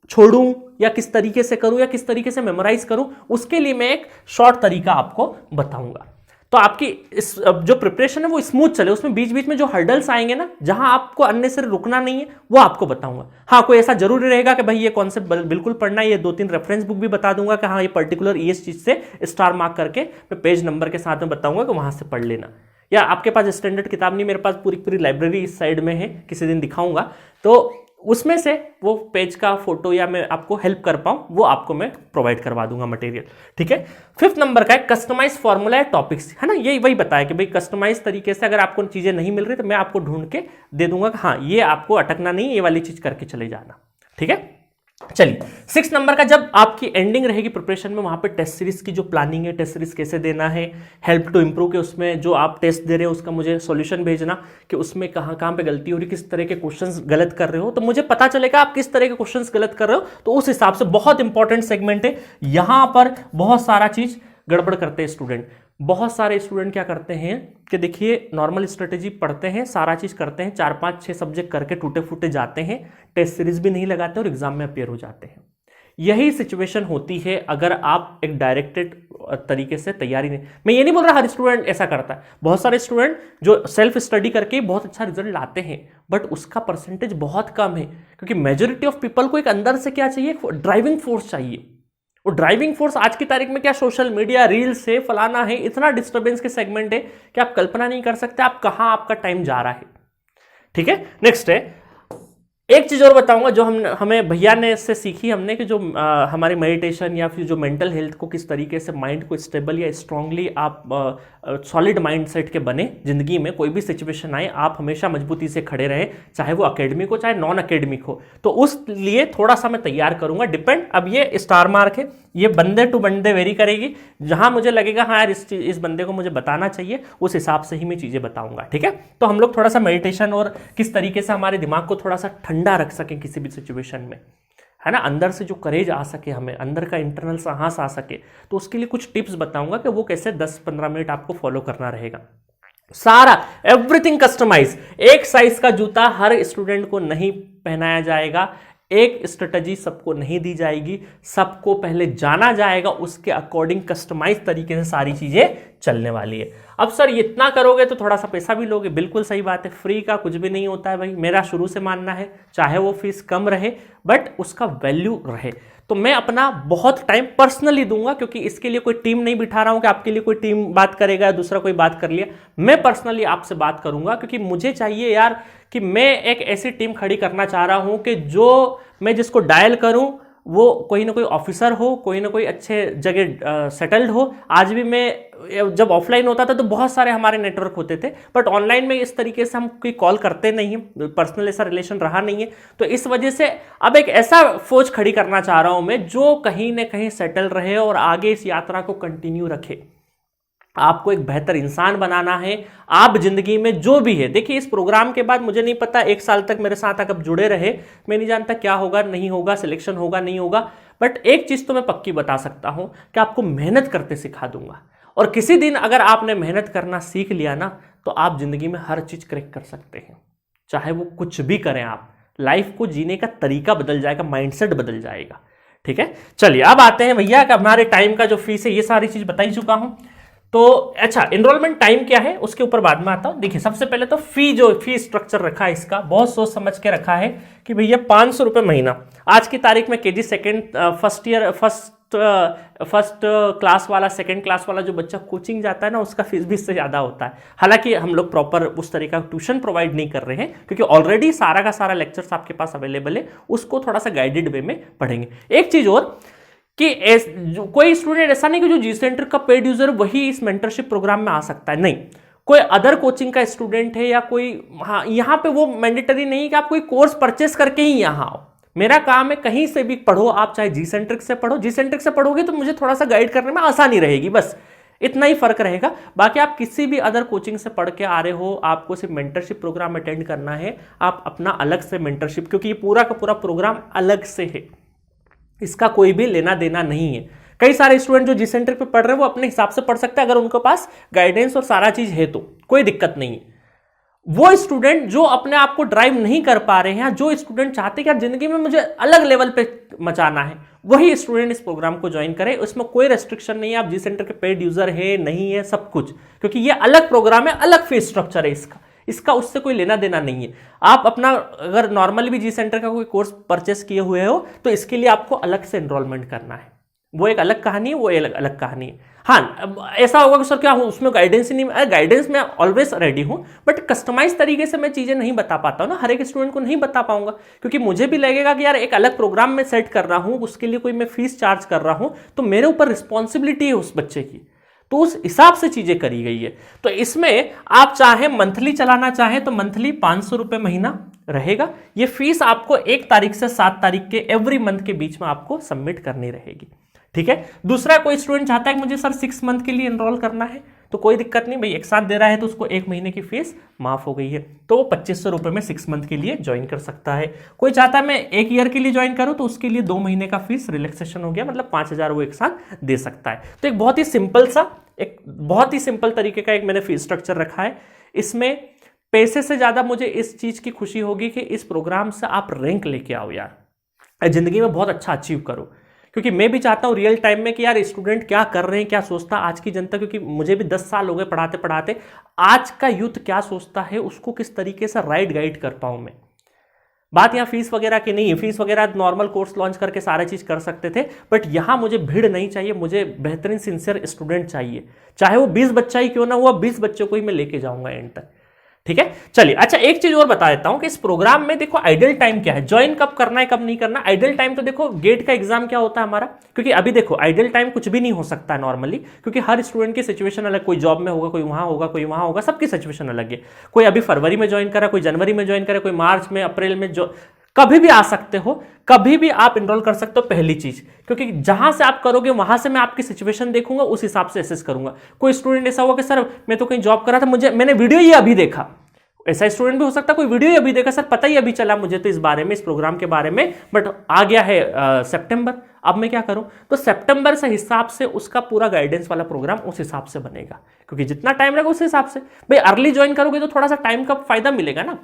छोड़ूं या किस तरीके से करूं या किस तरीके से मेमोराइज करूं, उसके लिए मैं एक शॉर्ट तरीका आपको बताऊंगा। तो आपकी इस जो प्रिपरेशन है वो स्मूथ चले, उसमें बीच बीच में जो हर्डल्स आएंगे ना, जहां आपको अननेसेसरी रुकना नहीं है, वो आपको बताऊंगा। हाँ, कोई ऐसा जरूरी रहेगा कि भाई ये कॉन्सेप्ट बिल्कुल पढ़ना है, ये 2-3 रेफरेंस बुक भी बता दूंगा कि हाँ ये पर्टिकुलर इस चीज से स्टार मार्क करके मैं पेज नंबर के साथ में बताऊंगा कि वहां से पढ़ लेना। या आपके पास स्टैंडर्ड किताब नहीं, मेरे पास पूरी पूरी लाइब्रेरी इस साइड में है, किसी दिन दिखाऊंगा, तो उसमें से वो पेज का फोटो या मैं आपको हेल्प कर पाऊं, वो आपको मैं प्रोवाइड करवा दूंगा मटेरियल, ठीक है। 5th नंबर का है कस्टमाइज फॉर्मूला या टॉपिक्स, है ना, यही वही बताया कि भाई कस्टमाइज तरीके से अगर आपको चीजें नहीं मिल रही तो मैं आपको ढूंढ के दे दूंगा कि हाँ ये आपको अटकना नहीं, ये वाली चीज करके चले जाना, ठीक है। चलिए, 6 नंबर का, जब आपकी एंडिंग रहेगी प्रिपरेशन में, वहां पे टेस्ट सीरीज की जो प्लानिंग है, टेस्ट सीरीज कैसे देना है, हेल्प टू इंप्रूव के उसमें जो आप टेस्ट दे रहे हो उसका मुझे सॉल्यूशन भेजना कि उसमें कहां कहां पे गलती हो रही, किस तरह के क्वेश्चंस गलत कर रहे हो, तो मुझे पता चलेगा आप किस तरह के क्वेश्चंस गलत कर रहे हो। तो उस हिसाब से बहुत इंपॉर्टेंट सेगमेंट है, यहां पर बहुत सारा चीज गड़बड़ करते हैं स्टूडेंट। बहुत सारे स्टूडेंट क्या करते हैं कि देखिए नॉर्मल स्ट्रेटेजी पढ़ते हैं, सारा चीज करते हैं, 4-5-6 सब्जेक्ट करके टूटे फूटे जाते हैं, टेस्ट सीरीज भी नहीं लगाते और एग्जाम में अपियर हो जाते हैं। यही सिचुएशन होती है अगर आप एक डायरेक्टेड तरीके से तैयारी नहीं। मैं ये नहीं बोल रहा हर स्टूडेंट ऐसा करता है, बहुत सारे स्टूडेंट जो सेल्फ स्टडी करके बहुत अच्छा रिजल्ट लाते हैं, बट उसका परसेंटेज बहुत कम है, क्योंकि मेजोरिटी ऑफ पीपल को एक अंदर से क्या चाहिए, ड्राइविंग फोर्स चाहिए। वो ड्राइविंग फोर्स आज की तारीख में क्या सोशल मीडिया, रील्स है, फलाना है, इतना डिस्टर्बेंस के सेगमेंट है कि आप कल्पना नहीं कर सकते आप कहां आपका टाइम जा रहा है, ठीक है। नेक्स्ट है, एक चीज और बताऊंगा जो हमें भैया ने इससे सीखी हमने, कि जो हमारे मेडिटेशन या फिर जो मेंटल हेल्थ को किस तरीके से माइंड को स्टेबल या स्ट्रांगली आप सॉलिड माइंडसेट के बने, जिंदगी में कोई भी सिचुएशन आए आप हमेशा मजबूती से खड़े रहे, चाहे वो एकेडमिक हो चाहे नॉन एकेडमिक हो। तो उस लिए थोड़ा सा मैं तैयार करूंगा, डिपेंड, अब ये स्टार मार्क है, ये बंदे टू बंदे वेरी करेगी, जहां मुझे लगेगा हाँ यार इस बंदे को मुझे बताना चाहिए, उस हिसाब से ही मैं चीजें बताऊंगा, ठीक है। तो हम लोग थोड़ा सा मेडिटेशन और किस तरीके से हमारे दिमाग को थोड़ा सा ठंडा रख सकें किसी भी सिचुएशन में, है ना, अंदर से जो करेज आ सके, हमें अंदर का इंटरनल साहस आ सके, तो उसके लिए कुछ टिप्स बताऊंगा कि वो कैसे 10-15 मिनट आपको फॉलो करना रहेगा। सारा एवरीथिंग कस्टमाइज। एक साइज का जूता हर स्टूडेंट को नहीं पहनाया जाएगा, एक स्ट्रेटजी सबको नहीं दी जाएगी, सबको पहले जाना जाएगा, उसके अकॉर्डिंग कस्टमाइज तरीके से सारी चीजें चलने वाली है। अब सर ये इतना करोगे तो थोड़ा सा पैसा भी लोगे, बिल्कुल सही बात है, फ्री का कुछ भी नहीं होता है भाई, मेरा शुरू से मानना है, चाहे वो फीस कम रहे बट उसका वैल्यू रहे। तो मैं अपना बहुत टाइम पर्सनली दूंगा, क्योंकि इसके लिए कोई टीम नहीं बिठा रहा हूं कि आपके लिए कोई टीम बात करेगा, दूसरा कोई बात कर लिया, मैं पर्सनली आपसे बात करूंगा, क्योंकि मुझे चाहिए यार कि मैं एक ऐसी टीम खड़ी करना चाह रहा हूं कि जो मैं जिसको डायल करूं वो कोई ना कोई ऑफिसर हो, कोई ना कोई अच्छे जगह सेटल्ड हो। आज भी मैं जब ऑफलाइन होता था तो बहुत सारे हमारे नेटवर्क होते थे, बट ऑनलाइन में इस तरीके से हम कोई कॉल करते नहीं हैं, पर्सनल ऐसा रिलेशन रहा नहीं है। तो इस वजह से अब एक ऐसा फौज खड़ी करना चाह रहा हूं मैं जो कहीं ना कहीं सेटल रहे और आगे इस यात्रा को कंटिन्यू रखे। आपको एक बेहतर इंसान बनाना है, आप जिंदगी में जो भी है, देखिए इस प्रोग्राम के बाद मुझे नहीं पता 1 साल तक मेरे साथ अगर जुड़े रहे, मैं नहीं जानता क्या होगा नहीं होगा, सिलेक्शन होगा नहीं होगा, बट एक चीज तो मैं पक्की बता सकता हूं कि आपको मेहनत करते सिखा दूंगा। और किसी दिन अगर आपने मेहनत करना सीख लिया ना तो आप जिंदगी में हर चीज क्रैक कर सकते हैं, चाहे वो कुछ भी करें। आप लाइफ को जीने का तरीका बदल जाएगा, माइंडसेट बदल जाएगा। ठीक है, चलिए अब आते हैं भैया कि हमारे टाइम का जो फीस है ये सारी चीज बता ही चुका हूं। तो अच्छा, एनरोलमेंट टाइम क्या है उसके ऊपर बाद में आता हूं। देखिए सबसे पहले तो फी स्ट्रक्चर रखा है, इसका बहुत सोच समझ के रखा है कि भैया 500 रुपये महीना। आज की तारीख में केजी सेकेंड फर्स्ट क्लास वाला, सेकेंड क्लास वाला जो बच्चा कोचिंग जाता है ना, उसका फीस भी इससे ज़्यादा होता है। हालांकि हम लोग प्रॉपर उस तरीका का ट्यूशन प्रोवाइड नहीं कर रहे हैं, क्योंकि ऑलरेडी सारा का सारा लेक्चर्स आपके पास अवेलेबल है, उसको थोड़ा सा गाइडेड वे में पढ़ेंगे। एक चीज़ और कि कोई स्टूडेंट ऐसा नहीं कि जो जी सेंटर का पेड यूजर वही इस मेंटरशिप प्रोग्राम में आ सकता है, नहीं। कोई अदर कोचिंग का स्टूडेंट है या कोई, हाँ यहाँ पे वो मैंडेटरी नहीं कि आप कोई कोर्स परचेस करके ही यहाँ आओ। मेरा काम है कहीं से भी पढ़ो, आप चाहे जी सेंट्रिक से पढ़ो, जी सेंट्रिक से पढ़ोगे तो मुझे थोड़ा सा गाइड करने में आसानी रहेगी, बस इतना ही फर्क रहेगा। बाकी आप किसी भी अदर कोचिंग से पढ़ के आ रहे हो, आपको सिर्फ मेंटरशिप प्रोग्राम अटेंड करना है, आप अपना अलग से मेंटरशिप, क्योंकि ये पूरा का पूरा प्रोग्राम अलग से है, इसका कोई भी लेना देना नहीं है। कई सारे स्टूडेंट जो जी सेंटर पे पढ़ रहे हैं वो अपने हिसाब से पढ़ सकते हैं, अगर उनके पास गाइडेंस और सारा चीज है तो कोई दिक्कत नहीं है। वो स्टूडेंट जो अपने आप को ड्राइव नहीं कर पा रहे हैं, जो स्टूडेंट चाहते हैं कि जिंदगी में मुझे अलग लेवल पे मचाना है, वही स्टूडेंट इस प्रोग्राम को ज्वाइन करे। उसमें कोई रेस्ट्रिक्शन नहीं है, आप जी सेंटर के पेड यूजर है नहीं है, सब कुछ, क्योंकि ये अलग प्रोग्राम है, अलग फीस स्ट्रक्चर है इसका उससे कोई लेना देना नहीं है। आप अपना अगर नॉर्मली भी जी सेंटर का कोई कोर्स परचेस किए हुए हो तो इसके लिए आपको अलग से एनरोलमेंट करना है, वो एक अलग कहानी है, वो एक अलग कहानी है। हाँ, ऐसा होगा कि सर क्या हूँ उसमें गाइडेंस ही नहीं, गाइडेंस में ऑलवेज रेडी हूँ, बट कस्टमाइज तरीके से मैं चीज़ें नहीं बता पाता हूँ ना, हर एक स्टूडेंट को नहीं बता पाऊंगा, क्योंकि मुझे भी लगेगा कि यार एक अलग प्रोग्राम में सेट कर रहा हूँ, उसके लिए कोई मैं फीस चार्ज कर रहा हूँ, तो मेरे ऊपर रिस्पॉन्सिबिलिटी है उस बच्चे की, तो उस हिसाब से चीजें करी गई है। तो इसमें आप चाहे मंथली चलाना चाहे तो मंथली 500 रुपये महीना रहेगा। ये फीस आपको 1 तारीख से 7 तारीख के एवरी मंथ के बीच में आपको सबमिट करनी रहेगी। ठीक है, दूसरा कोई स्टूडेंट चाहता है कि मुझे सर 6 मंथ के लिए एनरोल करना है, तो कोई दिक्कत नहीं भाई, एक साथ दे रहा है तो उसको 1 महीने की फीस माफ हो गई है, तो वो 2500 रुपये में 6 मंथ के लिए ज्वाइन कर सकता है। कोई चाहता है मैं 1 ईयर के लिए ज्वाइन करूं तो उसके लिए 2 महीने का फीस रिलैक्सेशन हो गया, मतलब 5000 वो एक साथ दे सकता है। तो एक बहुत ही सिंपल तरीके का एक मैंने फीस स्ट्रक्चर रखा है। इसमें पैसे से ज्यादा मुझे इस चीज की खुशी होगी कि इस प्रोग्राम से आप रैंक लेके आओ यार, जिंदगी में बहुत अच्छा अचीव करो, क्योंकि मैं भी चाहता हूं रियल टाइम में कि यार स्टूडेंट क्या कर रहे हैं, क्या सोचता है आज की जनता, क्योंकि मुझे भी 10 साल हो गए पढ़ाते पढ़ाते, आज का यूथ क्या सोचता है उसको किस तरीके से राइट गाइड कर पाऊं मैं। बात यहाँ फीस वगैरह की नहीं है, फीस वगैरह नॉर्मल कोर्स लॉन्च करके सारा चीज कर सकते थे, बट यहाँ मुझे भीड़ नहीं चाहिए, मुझे बेहतरीन सिंसियर स्टूडेंट चाहिए, चाहे वो 20 बच्चा ही क्यों ना हुआ, 20 बच्चों को ही मैं लेके जाऊंगा एंड तक। ठीक है, चलिए अच्छा एक चीज और बता देता हूं कि इस प्रोग्राम में देखो आइडल टाइम क्या है, ज्वाइन कब करना है कब नहीं करना। आइडल टाइम तो देखो गेट का एग्जाम क्या होता है हमारा, क्योंकि अभी देखो आइडल टाइम कुछ भी नहीं हो सकता है नॉर्मली, क्योंकि हर स्टूडेंट की सिचुएशन अलग, कोई जॉब में होगा, कोई वहां होगा, कोई वहां होगा, सबकी सिचुएशन अलग है। कोई अभी फरवरी में ज्वाइन करा, कोई जनवरी में ज्वाइन करा, कोई मार्च में, अप्रैल में, जो कभी भी आ सकते हो, कभी भी आप एनरोल कर सकते हो। पहली चीज, क्योंकि जहां से आप करोगे वहां से मैं आपकी सिचुएशन देखूंगा, उस हिसाब से असेस करूंगा। कोई स्टूडेंट ऐसा होगा कि सर मैं तो कहीं जॉब कर रहा था, मैंने वीडियो ये अभी देखा, ऐसा स्टूडेंट भी हो सकता है कोई वीडियो अभी देखा, सर पता ही अभी चला मुझे तो इस बारे में, इस प्रोग्राम के बारे में, बट आ गया है सितंबर, अब मैं क्या करूं? तो सितंबर से हिसाब से उसका पूरा गाइडेंस वाला प्रोग्राम उस हिसाब से बनेगा, क्योंकि जितना टाइम रहेगा उस हिसाब से। भाई अर्ली ज्वाइन करोगे तो थोड़ा सा टाइम का फायदा मिलेगा ना,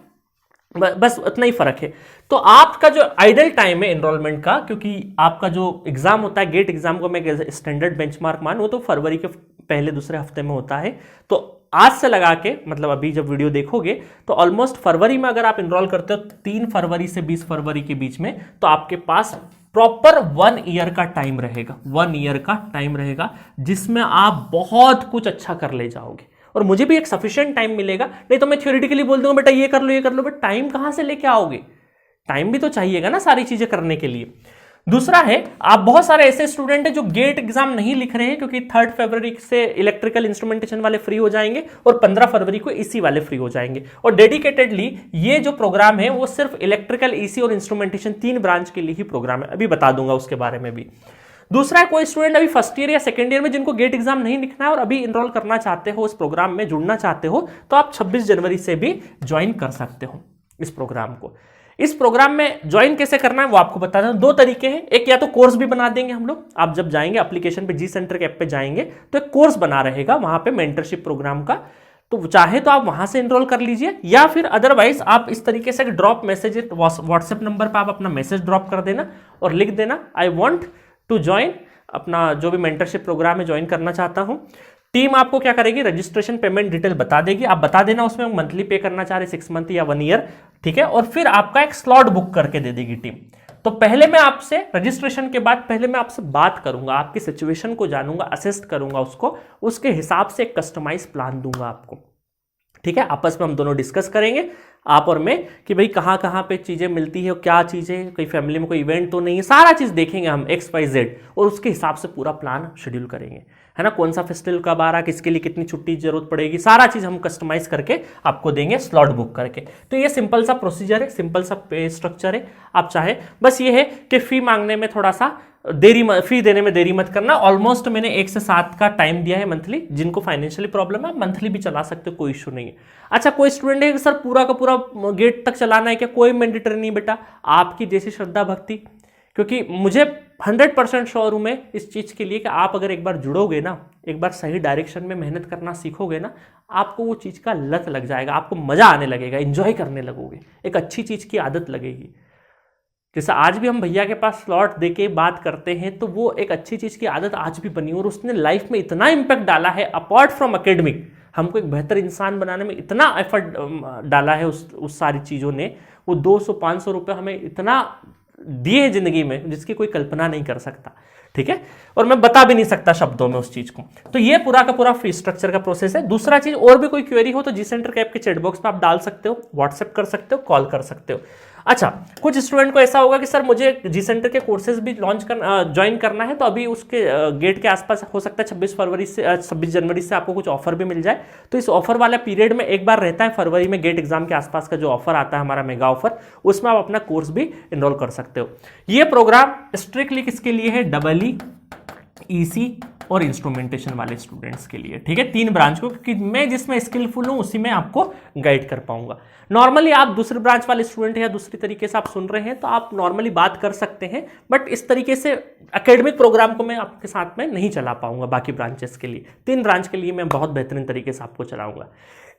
बस उतना ही फर्क है। तो आपका जो आइडल टाइम है एनरोलमेंट का, क्योंकि आपका जो एग्जाम होता है गेट एग्जाम को मैं स्टैंडर्ड बेंचमार्क मान, वो तो फरवरी के पहले दूसरे हफ्ते में होता है। तो आज से लगा के, मतलब अभी जब वीडियो देखोगे तो ऑलमोस्ट फरवरी में अगर आप एनरोल करते हो 3 फरवरी से 20 फरवरी के बीच में, तो आपके पास प्रॉपर 1 ईयर का टाइम रहेगा, 1 ईयर का टाइम रहेगा, जिसमें आप बहुत कुछ अच्छा कर ले जाओगे। और मुझे भी एक सफिशिएंट टाइम मिलेगा, नहीं तो मैं थ्योरेटिकली बोल दूंगा बेटा ये कर लो ये कर लो, बट टाइम कहां से लेके आओगे? टाइम भी तो चाहिएगा ना सारी चीजें करने के लिए। दूसरा है, आप बहुत सारे ऐसे स्टूडेंट हैं जो गेट एग्जाम नहीं लिख रहे हैं, क्योंकि 3 फरवरी से इलेक्ट्रिकल इंस्ट्रूमेंटेशन वाले फ्री हो जाएंगे और 15 फरवरी को इसी वाले फ्री हो जाएंगे। और डेडिकेटेडली ये जो प्रोग्राम है वो सिर्फ इलेक्ट्रिकल, ईसी और इंस्ट्रूमेंटेशन 3 ब्रांच के लिए ही प्रोग्राम है, अभी बता दूंगा उसके बारे में भी। दूसरा है, कोई स्टूडेंट अभी फर्स्ट ईयर या सेकंड ईयर में जिनको गेट एग्जाम नहीं लिखना है और अभी इनरोल करना चाहते हो, उस प्रोग्राम में जुड़ना चाहते हो, तो आप 26 जनवरी से भी ज्वाइन कर सकते हो इस प्रोग्राम को। इस प्रोग्राम में ज्वाइन कैसे करना है वो आपको बता दें। 2 तरीके हैं, एक या तो कोर्स भी बना देंगे हम लोग, आप जब जाएंगे एप्लीकेशन पे जी सेंटर के ऐप पे जाएंगे तो एक कोर्स बना रहेगा वहां पे मेंटरशिप प्रोग्राम का, तो चाहे तो आप वहां से एनरोल कर लीजिए, या फिर अदरवाइज आप इस तरीके से ड्रॉप मैसेज व्हाट्सएप नंबर पर आप अपना मैसेज ड्रॉप कर देना और लिख देना आई वॉन्ट टू ज्वाइन, अपना जो भी मेंटरशिप प्रोग्राम है ज्वाइन करना चाहता हूं। टीम आपको क्या करेगी, रजिस्ट्रेशन पेमेंट डिटेल बता देगी, आप बता देना उसमें मंथली पे करना चाह रहे 6 मंथ या 1 ईयर, ठीक है, और फिर आपका एक स्लॉट बुक करके दे देगी टीम। तो पहले मैं आपसे रजिस्ट्रेशन के बाद पहले मैं आपसे बात करूंगा, आपकी सिचुएशन को जानूंगा, असेस्ट करूंगा उसको, उसके हिसाब से एक कस्टमाइज प्लान दूंगा आपको, ठीक है। आपस में हम दोनों डिस्कस करेंगे, आप और मैं, कि भाई कहाँ कहाँ पे चीज़ें मिलती है, क्या चीज़ें, कोई फैमिली में कोई इवेंट तो नहीं है, सारा चीज़ देखेंगे हम XYZ, और उसके हिसाब से पूरा प्लान शेड्यूल करेंगे, है ना। कौन सा फेस्टिवल कब आ रहा, किसके लिए कितनी छुट्टी की जरूरत पड़ेगी, सारा चीज़ हम कस्टमाइज करके आपको देंगे स्लॉट बुक करके। तो ये सिंपल सा प्रोसीजर है, सिंपल सा पे स्ट्रक्चर है। आप चाहे बस ये है कि फी मांगने में थोड़ा सा फी देने में देरी मत करना। ऑलमोस्ट मैंने 1 से 7 का टाइम दिया है मंथली, जिनको फाइनेंशियली प्रॉब्लम है मंथली भी चला सकते हो, कोई इशू नहीं है। अच्छा, कोई स्टूडेंट है कि सर पूरा का पूरा गेट तक चलाना है क्या? कोई मैंडेटरी नहीं बेटा, आपकी जैसी श्रद्धा भक्ति, क्योंकि मुझे 100% श्योर हूं मैं इस चीज के लिए कि आप अगर एक बार जुड़ोगे ना, एक बार सही डायरेक्शन में मेहनत करना सीखोगे ना, आपको वो चीज का लत लग जाएगा, आपको मजा आने लगेगा, एंजॉय करने लगोगे, एक अच्छी चीज की आदत लगेगी। जैसे आज भी हम भैया के पास स्लॉट देके बात करते हैं, तो वो एक अच्छी चीज की आदत आज भी बनी, और उसने लाइफ में इतना इंपैक्ट डाला है, अपार्ट फ्रॉम एकेडमिक, हमको एक बेहतर इंसान बनाने में इतना एफर्ट डाला है उस सारी चीज़ों ने। वो 200-500 रुपये हमें इतना दिए जिंदगी में, जिसकी कोई कल्पना नहीं कर सकता, ठीक है, और मैं बता भी नहीं सकता शब्दों में उस चीज को। तो ये पूरा का पूरा फी स्ट्रक्चर का प्रोसेस है। दूसरा चीज, और भी कोई क्वेरी हो तो जी सेंटर के ऐप के चैट बॉक्स में आप डाल सकते हो, व्हाट्सएप कर सकते हो, कॉल कर सकते हो। अच्छा, कुछ स्टूडेंट को ऐसा होगा कि सर मुझे जी सेंटर के कोर्सेज भी लॉन्च करना, ज्वाइन करना है, तो अभी उसके गेट के आसपास हो सकता है 26 जनवरी से आपको कुछ ऑफर भी मिल जाए। तो इस ऑफर वाला पीरियड में एक बार रहता है फरवरी में, गेट एग्जाम के आसपास का जो ऑफर आता है हमारा मेगा ऑफर, उसमें आप अपना कोर्स भी एनरोल कर सकते हो। ये प्रोग्राम स्ट्रिक्टली किसके लिए है? EE, EC और इंस्ट्रूमेंटेशन वाले स्टूडेंट्स के लिए, ठीक है, 3 ब्रांच को, क्योंकि मैं जिसमें स्किलफुल हूं उसी में आपको गाइड कर पाऊंगा। नॉर्मली आप दूसरे ब्रांच वाले स्टूडेंट या दूसरी तरीके से आप सुन रहे हैं तो आप नॉर्मली बात कर सकते हैं, बट इस तरीके से एकेडमिक प्रोग्राम को मैं आपके साथ में नहीं चला पाऊंगा। बाकी ब्रांचेस के लिए, 3 ब्रांच के लिए मैं बहुत बेहतरीन तरीके से आपको चलाऊंगा,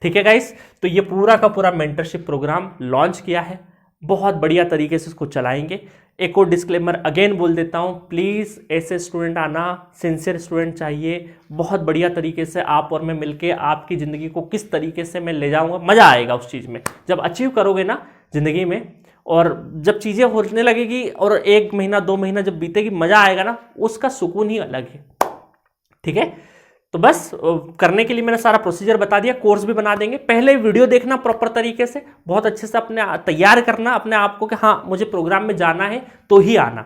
ठीक है गाइस। तो ये पूरा का पूरा मेंटरशिप प्रोग्राम लॉन्च किया है, बहुत बढ़िया तरीके से इसको चलाएंगे। एक और डिस्क्लेमर अगेन बोल देता हूँ, प्लीज़ ऐसे स्टूडेंट आना, सिंसियर स्टूडेंट चाहिए। बहुत बढ़िया तरीके से आप और मैं मिलके आपकी ज़िंदगी को किस तरीके से मैं ले जाऊँगा, मज़ा आएगा उस चीज़ में जब अचीव करोगे ना ज़िंदगी में, और जब चीज़ें होने लगेगी और 1 महीना 2 महीना जब बीतेगी, मज़ा आएगा ना, उसका सुकून ही अलग है, ठीक है। तो बस करने के लिए मैंने सारा प्रोसीजर बता दिया, कोर्स भी बना देंगे। पहले वीडियो देखना प्रॉपर तरीके से, बहुत अच्छे से अपने तैयार करना अपने आप को कि हाँ मुझे प्रोग्राम में जाना है तो ही आना,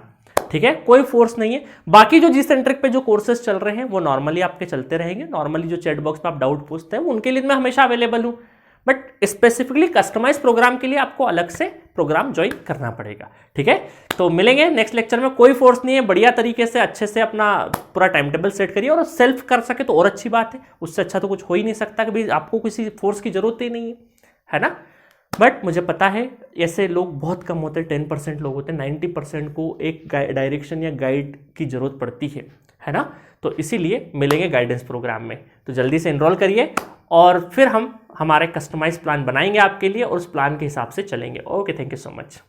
ठीक है, कोई फोर्स नहीं है। बाकी जो जी सेंटर पे जो कोर्सेज चल रहे हैं वो नॉर्मली आपके चलते रहेंगे। नॉर्मली जो चैट बॉक्स पे आप डाउट पूछते हैं उनके लिए मैं हमेशा अवेलेबल हूँ, बट स्पेसिफिकली कस्टमाइज प्रोग्राम के लिए आपको अलग से प्रोग्राम ज्वाइन करना पड़ेगा, ठीक है। तो मिलेंगे नेक्स्ट लेक्चर में, कोई फोर्स नहीं है, बढ़िया तरीके से अच्छे से अपना पूरा टाइम टेबल सेट करिए, और सेल्फ कर सके तो और अच्छी बात है, उससे अच्छा तो कुछ हो ही नहीं सकता कि भाई आपको किसी फोर्स की जरूरत ही नहीं है ना। बट मुझे पता है ऐसे लोग बहुत कम होते हैं, 10% लोग होते हैं, 90% को एक डायरेक्शन या गाइड की ज़रूरत पड़ती है ना। तो इसीलिए मिलेंगे गाइडेंस प्रोग्राम में, तो जल्दी से इनरोल करिए और फिर हम हमारे कस्टमाइज प्लान बनाएंगे आपके लिए और उस प्लान के हिसाब से चलेंगे। Okay, thank you so much.